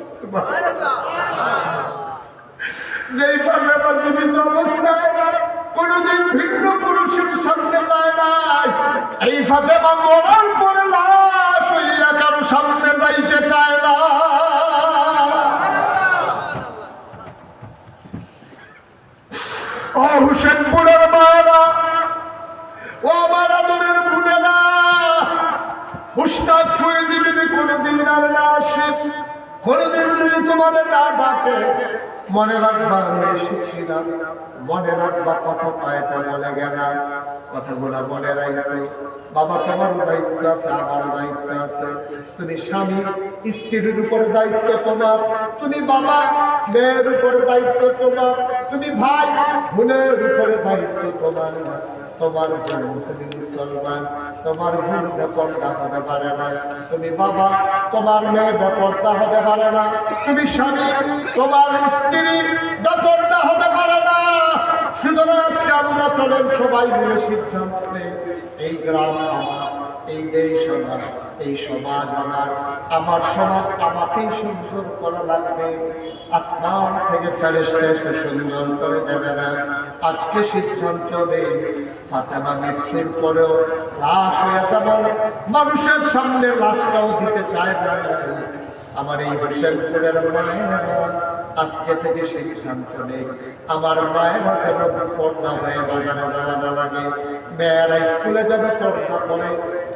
যেই ফাঁকা জীবিত অবস্থায় কোনদিন ভিন্ন পুরুষের সামনে যায় না, এই ফাতেমা মরার পরে লাশ হইয়া কারো সামনে যাইতে চায় না। ও হুসেনপুরের মায়েরা, ও আমার আদরের বোনেরা, মুস্তাক ফৈজি যদি কোনদিন আর না আসে, কোনদিন যদি তোমার না ডাকে, মনে রাখবা এসেছিলাম, মনে রাখবা কথা পায়টা বলে গেলাম, কথাগুলা মনে রাখবে। বাবা তোমার দায়িত্ব আছে, আমার দায়িত্ব আছে। তুমি স্বামী স্ত্রীর উপরে দায়িত্ব তোমার, তুমি বাবা মেয়ের উপরে দায়িত্ব তোমার, তুমি ভাই বোনের উপরে দায়িত্ব তোমার। তোমার বোন তুমি মুসলমান, তোমার বোন বেপরদা হতে পারে না। তুমি বাবা, তোমার মেয়ে বেপরদা হতে পারে না। তুমি স্বামী, তোমার স্ত্রী বেপরদা হতে পারে না। সুতরাং আজকে আমরা চলেন সবাই মিলে সিদ্ধান্ত নেই, এই গ্রাম আমার, এই দেশ আমার, এই সমাজ আমার, আমার সমাজ আমাকেই সুন্দর করা লাগবে। আসমান থেকে ফেরেশতা এসে সুন্দর করে দেবে না। আজকে সিদ্ধান্ত নেই, ফাতেমা মৃত্যুর পরেও লাশ হয়ে যেমন মানুষের সামনে লাশটাও দিতে চায় না, আমার এই হোসেনপুরের মায়েরা আজকে থেকে সিদ্ধান্ত নেই, আমার মায়েরা যেন পর্দা হয়ে বাজারে যাওয়া না লাগে। মেয়েরা স্কুলে যাবে পর্দা পরে,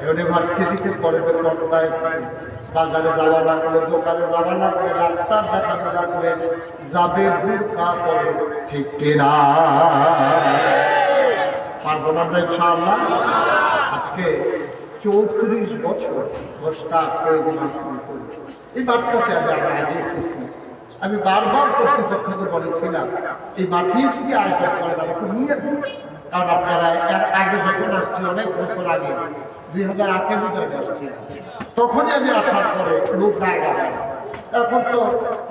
ইউনিভার্সিটিতে পড়বে পর্দায়, বাজারে যাওয়া লাগলে, দোকানে যাওয়া লাগলে, ডাক্তার দেখানো লাগলে যাবে বুরকা পরে। ঠিক কিনা? পারবো না আমরা ইনশাআল্লাহ। আজকে 34 বছর এই মাঠটাতে আমি আবার আগে এসেছি। আমি বারবার কর্তৃপক্ষকে বলেছিলাম এই মাঠেই যদি আয়োজন করেন আমাকে নিয়ে, কারণ আপনারা এর আগে যখন আসছি, অনেক বছর আগে 2008-এ মধ্যে আসছি, তখনই আমি আসার পরে লোক জায়গা পাই। এখন তো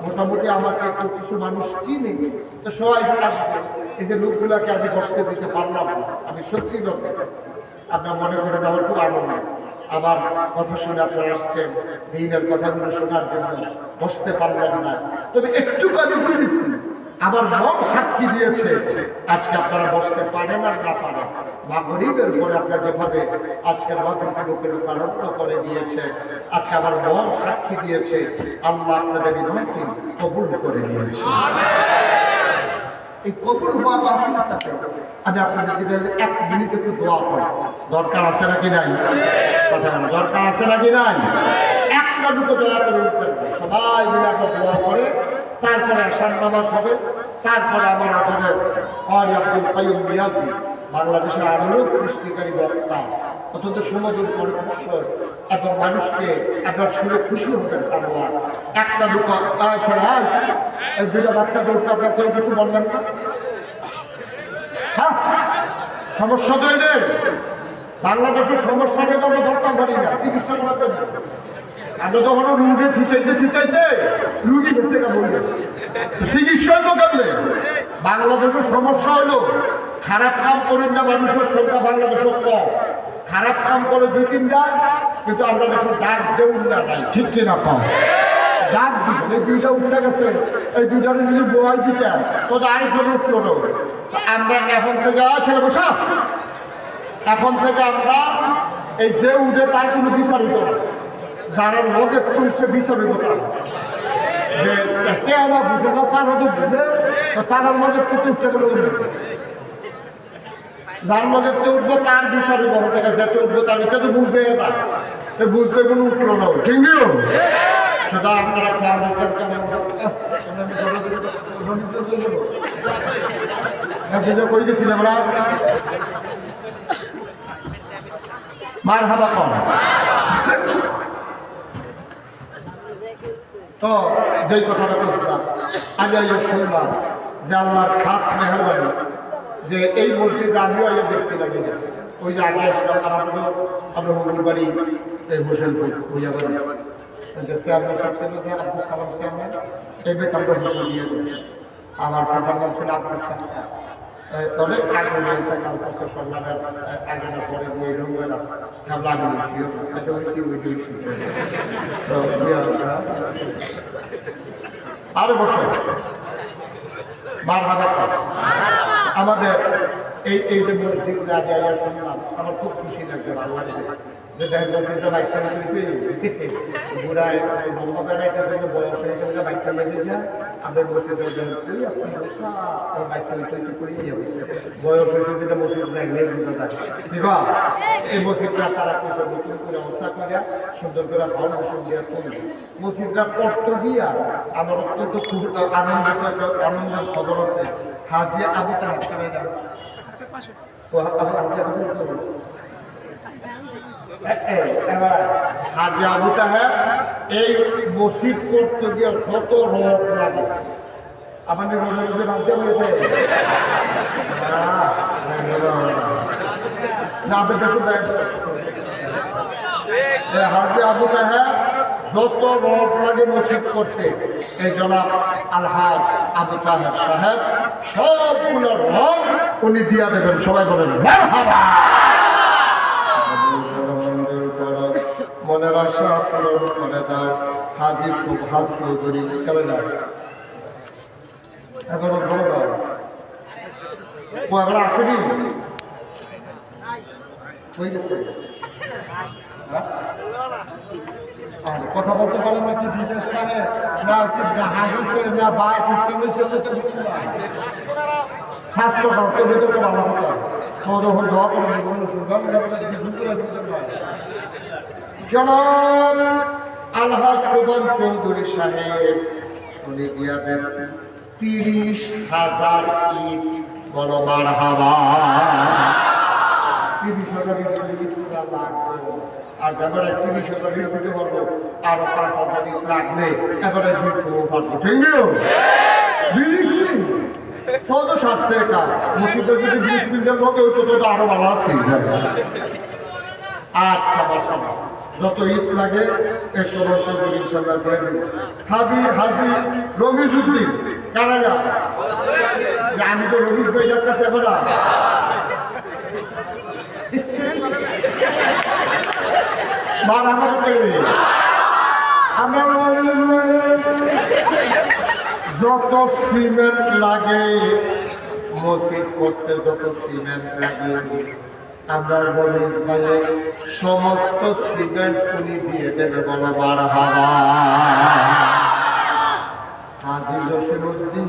মোটামুটি আমাকে একটু কিছু মানুষ চিনি, তো সবাই আসবে। এই যে লোকগুলাকে আমি বসতে দিতে পারলাম না, আমি সত্যি লক্ষ্য করছি। আপনার মনে করেন আমার খুব আনন্দ, আমার কথা শুনে আপনারা আসছেন, দিনের কথাগুলো শোনার জন্য বসতে পারলেন না, তবে একটু আমি বুঝেছি, আমার মন সাক্ষী দিয়েছে আজকে আপনারা বসতে পারেন আর না পারেন। মাগরিবের পরে আপনারা যেভাবে আজকের মাহফিলগুলোকে লোকারণ্য করে দিয়েছে, আজকে আমার মন সাক্ষী দিয়েছে আল্লাহ আপনাদের এই মাহফিল কবুল করে নিয়েছে। এই কবুল হওয়া মাহফিলটাতে আমি আপনাদের জন্য 1 মিনিট একটু দোয়া করি, দরকার আছে নাকি নাই? কথা বলা দরকার আছে নাকি নাই? একটা দুটো দোয়া করে উঠবেন, সবাই মিলে আপনার দোয়া করে তারপরে আশার নামাজ হবে। তারপরে আমার আদরের কারি আব্দুল কাইয়ুম নিয়াজি, বাংলাদেশের আলোড়ন সৃষ্টিকারী বক্তা, অত্যন্ত সুমধুর কণ্ঠস্বর এবং মানুষকে আপনার শুনে খুশি হবেন। আল্লাহ একটা দুটো ছাড়া এই দুটো বাচ্চাদের উপর আপনার কেউ কিছু বললেন না? হ্যাঁ, সমস্যা তো এদের বাংলাদেশের সমস্যাকে তো আমরা দরকার করি না, চিকিৎসা করাতে আমরা তখন রুগী ঠিকাইতে রুগী বেঁচে না বলবে, চিকিৎসা তো কেমনে? বাংলাদেশের সমস্যা হলো খারাপ কাম করেন না, মানুষের সংখ্যা বাংলাদেশের কম, খারাপ কাম করে 2-3 জন, কিন্তু আমরা দেশের ডাক দেউন না নাই, ঠিক কিনা কম ডাক দিবেন। এই 2টা উঠতে গেছে, এই 2টারে যদি বোয়াই দিতে তো আরেকজন উঠলো না। আমরা এখন থেকে ছেলে বসা, এখন থেকে আমরা এই যে উঠে তার কোনো বিচার হতো না, যারা লোকে তুলছে বিচার হইব যে কে আমার বুঝে না, তারা তো বুঝে তারা মনে থেকে উঠতে গেলে উঠবে, যার মধ্যে উঠবো তার বিচার হইব হতে গেছে, উঠবো তার তো বুঝবে না, বুঝতে কোনো উঠলো না, ঠিক নিও সেটা আপনারা খেয়াল রাখেন। কই গেছিলাম আমরা মার হাবা কম। তো যেই কথাটা বলছিলাম, আমি শুনলাম যে আল্লাহর খাস মেহরবানি যে এই মসজিদে আমিও আগে দেখছিলাম, ওই যে আগে আসলাম আমরা মঙ্গলবাড়ি এই হোসেনপুর ভুইয়া বাড়ি, যে চেয়ারম্যান সাহেব ছিল যে আব্দুল সালাম চেয়ারম্যান, এই বেতনটা দিয়ে দিচ্ছে। আমার ফাঁসার নাম ছিল আব্দুল সালাম। অনেক আগে কালকে সন্ধ্যাবের আগে না পরে বই ঢুকবে না আরো বসে আমাদের এই যে মসজিদ রাজা শুনলাম, আমার খুব খুশি লাগছে, ভালো লাগছে যে মসজিদটা বাইকটা ঘুরায় বন্ধ বেড়াইতে বয়স হয়ে গেলে বাইকটা লেগে যায়। আমাদের মসজিদে বাইকটা করে বয়স হয়েছে যেটা মসজিদ লাগলে এই মসজিদটা তারা নতুন করে অবস্থা করে সুন্দর করে ফাউন্ডেশন দেওয়া করবে। মসজিদটা করতে গিয়া আমার অত্যন্ত খুব আনন্দের খবর আছে। হাজি আবু তাহের হাজি আবু তাহের এই মসজিদ করতে গিয়ে যত রোগ লাগে আমাদের রোগের মাধ্যমে হয়েছে হাজি আবু তাহের যত রোগ লাগে মসজিদ করতে, এই জনাব আলহাজ আবু তাহের সাহেব সবগুলো রোগ উনি দিয়া দেবেন। সবাই বলেন মারহাবা। মনের আশা পূরণ করে দাও হাজি সুবহান চৌধুরী। চলে যাও এখন বড় ভাই ও এখন আসেনি কথা বলতে পারেন নাকি বিদেশ মানে না হাসিছে না বা করতে হয়েছে স্বাস্থ্য করতে ভেতরকে ভালো হতো তখন দোয়া করে জনাব আলহাজ সুবহান চৌধুরী সাহেব উনি দিয়া দেন 30,000 ইট। বড় মারহাবা। 30,000 ইট লাগবে আর এবারে 30,000 ইট দিতে পারবো, আরো 5,000 ইট লাগলে এবারে দিতে পারবো। ঠিক আছে কত শাস্তি এটা মসজিদের যদি ব্রিজ মতো হইতো তো আরো ভালো আছে। আচ্ছা মাশাআল্লাহ যত ঈদ লাগে একশো বছর ইনশাআল্লাহ দিয়ে দেব। হাজি রমিজউদ্দিন কানাডা, আমি তো রমিজ ভাইয়ের কাছে এবার যত সিমেন্ট লাগে মসজিদ করতে, যত সিমেন্ট লাগে আমরা রমিজ ভাইয়ের সমস্ত সিমেন্ট উনি দিয়ে দেবে। বলো মারহাবা। হাজি জসিমউদ্দিন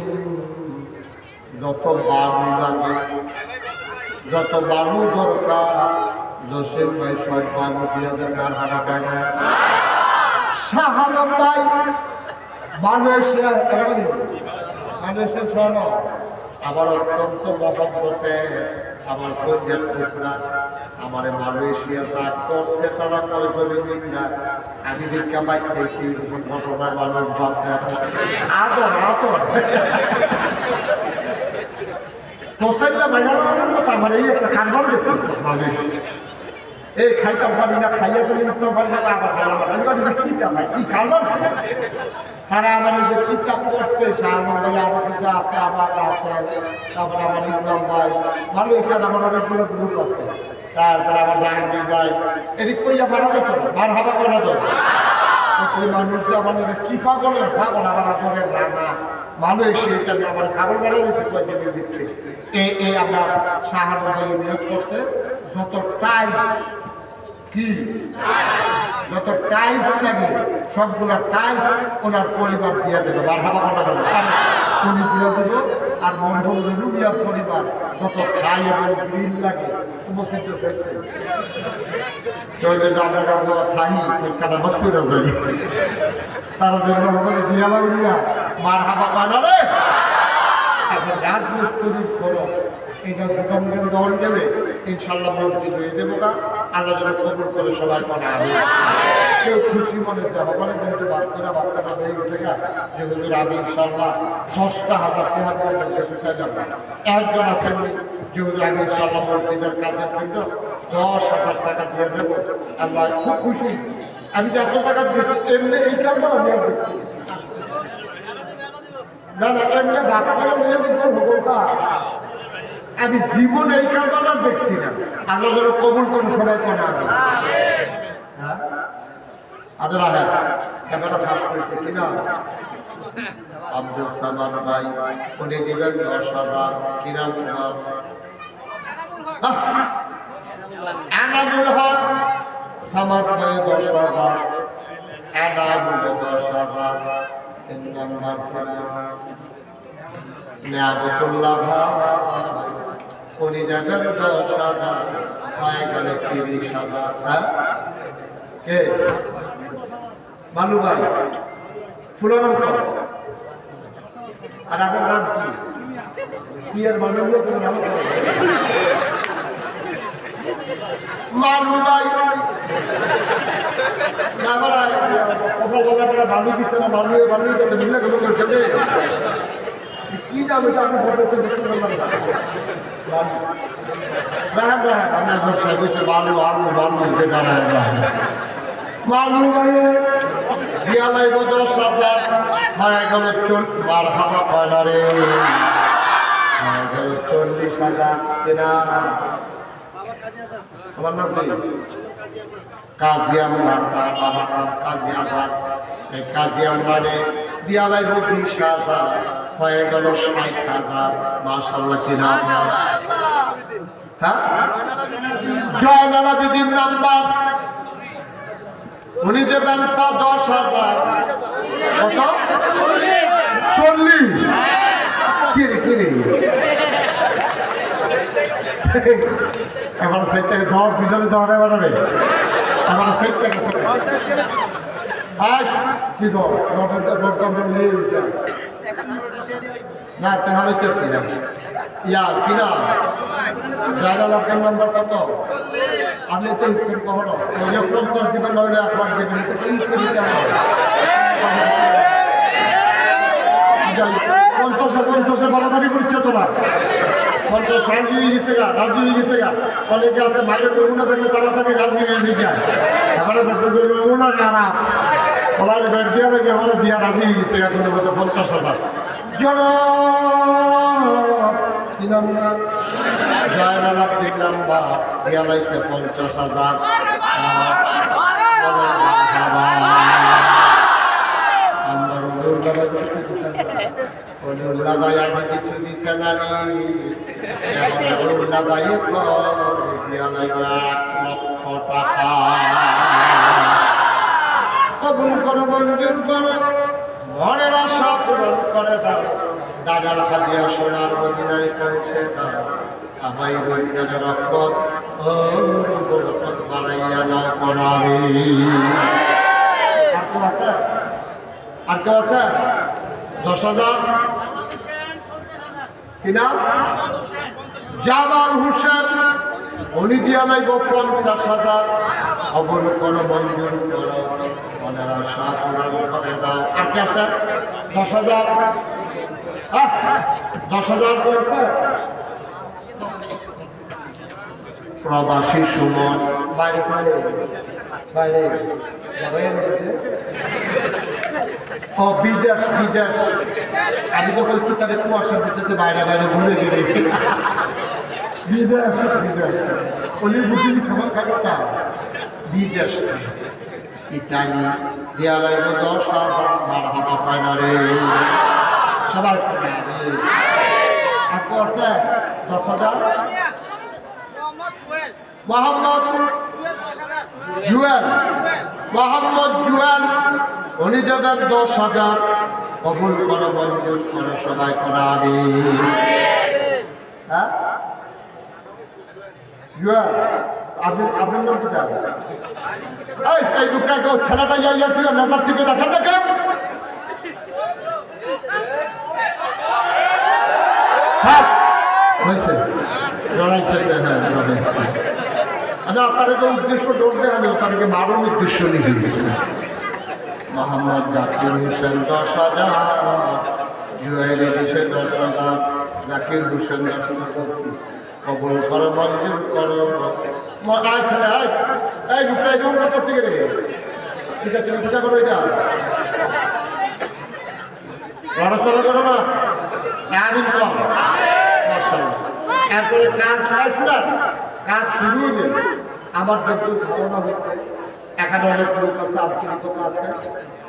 যত বালু লাগে, যত বালু দরকার জসিম ভাই সব বালু দিয়ে দেবে। মারহাবা পায় না শাহানব ভাই মালয়েশিয়া ছড় আবার অত্যন্ত মহব্বতে আমার কলিজার টুকরা আমার মালয়েশিয়া চাষ করছে তারা কয়জনে না আমি দেখা পাইছি ঘটনা মানুষ বাঁচে আদর তোসাইটা বাইরে আমার এই একটা কান্ডন গেছে এই খাইতাম পারি না, খাইয়া চলে উঠতে পারি না, আবার খাইলাম কি ভাই কি কান্ডন। তারা আমার যে কিতাব পড়ছে শাহরুখ ভাই আমার কাছে আছে, আমার আছে, তারপরে আমার ইসলাম ভাই মালয়েশিয়ার আমার অনেকগুলো গ্রুপ আছে, তারপরে আমার জাহাঙ্গীর ভাই এটি কইয়া মারা যেত মারহাবা করা যেত। ওই মানুষ আমাদের কি ফাগলের ফাগল আমার আপনাদের রান্না মালয়েশিয়া এটা আমার ফাগল বেড়ে গেছে কয়েকদিনের ভিতরে। এই আমরা শাহরুখ ভাই নিয়োগ করছে যত টাইলস কি যত টাইলস লাগে সবগুলো টাইলস ওনার পরিবার দিয়ে দেবে। মারহাবা করা যাবে উনি দিয়ে দেবো। আর মন্ডল রুবিয়া পরিবার যত খাই এবং গ্রিল লাগে সমস্ত তারা জন্য বিয়ালা উড়িয়া মারহাবা পায় রে। এখন রাজমিস্ত্রির খরচ এইটা দোকান দৌড় গেলে ইনশাল্লাহ মসজিদ হয়ে দেবো না। আল্লাহ যেন কবুল করে সবাই মনে আমি কেউ খুশি মনে যাবো বলে যেহেতু বাচ্চাটা হয়ে গেছে গা যেহেতু আমি ইনশাল্লাহ 10,000 টাকা দিয়ে বেশি চাইলাম না। একজন আছেন যেহেতু আমি ইনশাল্লাহ মসজিদের কাছের জন্য 10,000 টাকা দিয়ে দেবো। আল্লাহ খুব খুশি আমি যে এত টাকা দিয়েছি এমনি এই কারণে আমি আর দেখছি না না এমনি বাপা করে নিয়ে দিতে বলতা আমি জীবন এই কারণে আর দেখছি না আল্লাহ যেন কবুল করে সবাই করে আমি হ্যাঁ আদরা হ্যাঁ ক্যামেরা ফাঁস করেছে কিনা আব্দুল সামাদ ভাই উনি দিবেন 10,000 কিরাম কুমার আনামুল হক সামাদ ভাই 10,000 আনামুল 10,000 তিন নম্বর নিয়ামতুল্লাহ উনি দেবেন 10,000 হয়ে গেল 30,000 হ্যাঁ কে মালু ভাই ফুলানো আর আপনার নাম কি আর মানুষ মালু ভাই বালু দিচ্ছে না বালু বালু মিলে গেল কি নাম এটা আপনি ফটো দেখতে পারলাম আপনার ব্যবসায় বসে বালু আলু বালু জানায় মালু ভাইয়ের দিয়া লাগব 10,000 হয়ে গেল মার হাবা কয়লারে হয়ে গেল 40,000 কেনা আমার নাম কি কাজী আমরা বাবার নাম কাজী আজাদ এই কাজী আমরানে দিয়া লাগব 20,000 হয়ে গেল 60,000 মাশাআল্লাহ কিনা হ্যাঁ জয়নালা বিদির নাম্বার উনি দেবেন 10,000 কত 40 কিরে কিরে এবার সাইড থেকে ধর পিছনে ধরে এবারে এবার সাইড থেকে আজ কি ধর নিয়ে গেছে না তাহলে কেসে না ইয়া কিনা জায়গা আপনার নাম্বার কত আপনি তো ইচ্ছেন কখনো 50 দিবেন নইলে 1 লাখ দেবেন এই সেটা 50 বাড়াবাড়ি করছে তোরা 50 রাজু গেছে গা অনেকে আছে মায়ের করুণা দেখলে তাড়াতাড়ি রাজনীতি নিয়ে যায় এবারে দেখছে যে ওনা কারা ওলার বেড দিয়া লাগে ওরা দিয়া রাজি গেছে গা কোনো মতো 50,000 জন কি নাম না জয়নালা 3 নাম্বার দিয়া লাইছে 50,000 আমার উল্লা ভাই আগে কিছু দিছে না উল্লা ভাই দিয়া লাগবে 1 লক্ষ টাকা কবুল করো মঞ্জুর করো মনের আশা পূরণ করে দাও দাদার হাতিয়া সোনার মদিনায় পৌঁছে দাও আমায় রোজগার রক্ষত ও বরকত বাড়াইয়া দাও পড়াবে আর কেউ আছে 10,000 কিনা জামাল হোসেন উনি দিয়া লাগব 50,000 অবলোকন মঞ্জুর করো মনের আশা পূরণ করে দাও আর কে আছে 10,000 10,000 করেছে প্রবাসী সুমন বাইরে বাইরে ও বিদেশ বিদেশ আমি তো বলছি তাহলে কুয়াশার ভিতরে বাইরে বাইরে ঘুরে গেলে বিদেশ বিদেশ উনি বুঝিনি খাবারটা বিদেশ ইটালি দেওয়া লাগবে 10,000 মার হাবা ফাইনালে সবাই আর আছে 10,000 মোহাম্মদ জুয়েল উনি দেবেন 10,000 কবুল করো মঞ্জুর করো সবাই করাবে হ্যাঁ জুয়েল আপনার নাম কি যাবে এই লোকটা ছেলেটা যাইয়া তুই নেশার থেকে দেখেন না কেন হয়েছে লড়াইছে হ্যাঁ আচ্ছা আপনারা তো উদ্দেশ্য দৌড় দেন তাদেরকে মারণ উদ্দেশ্য নিয়ে মোহাম্মদ জাকির হোসেন 10,000 জুয়েল দেশে 10,000 জাকির হোসেন 10,000 কবুল করো মঞ্জুর করো এই লোকটা এরকম করতেছে রে ঠিক আছে পূজা করো এটা লড়াচড়া করো না আমিন কম মাশাআল্লাহ এরপরে কাজ পাইছিলাম কাজ শুরু হইবে আমার যতটুকু ধারণা হয়েছে এখানে অনেক লোক আছে আন্তরিকতা আছে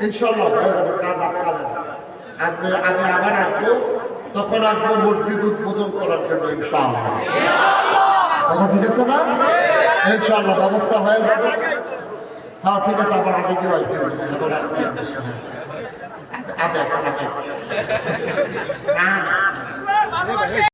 ইনশাল্লাহ হয়ে যাবে কাজ আটকাবে না আমি আবার আসবো তখন আসবো মসজিদ উদ্বোধন করার জন্য ইনশাআল্লাহ কথা ঠিক আছে না ইনশাআল্লাহ ব্যবস্থা হয়ে যাবে হ্যাঁ ঠিক আছে আবার আগে কি হয় আচ্ছা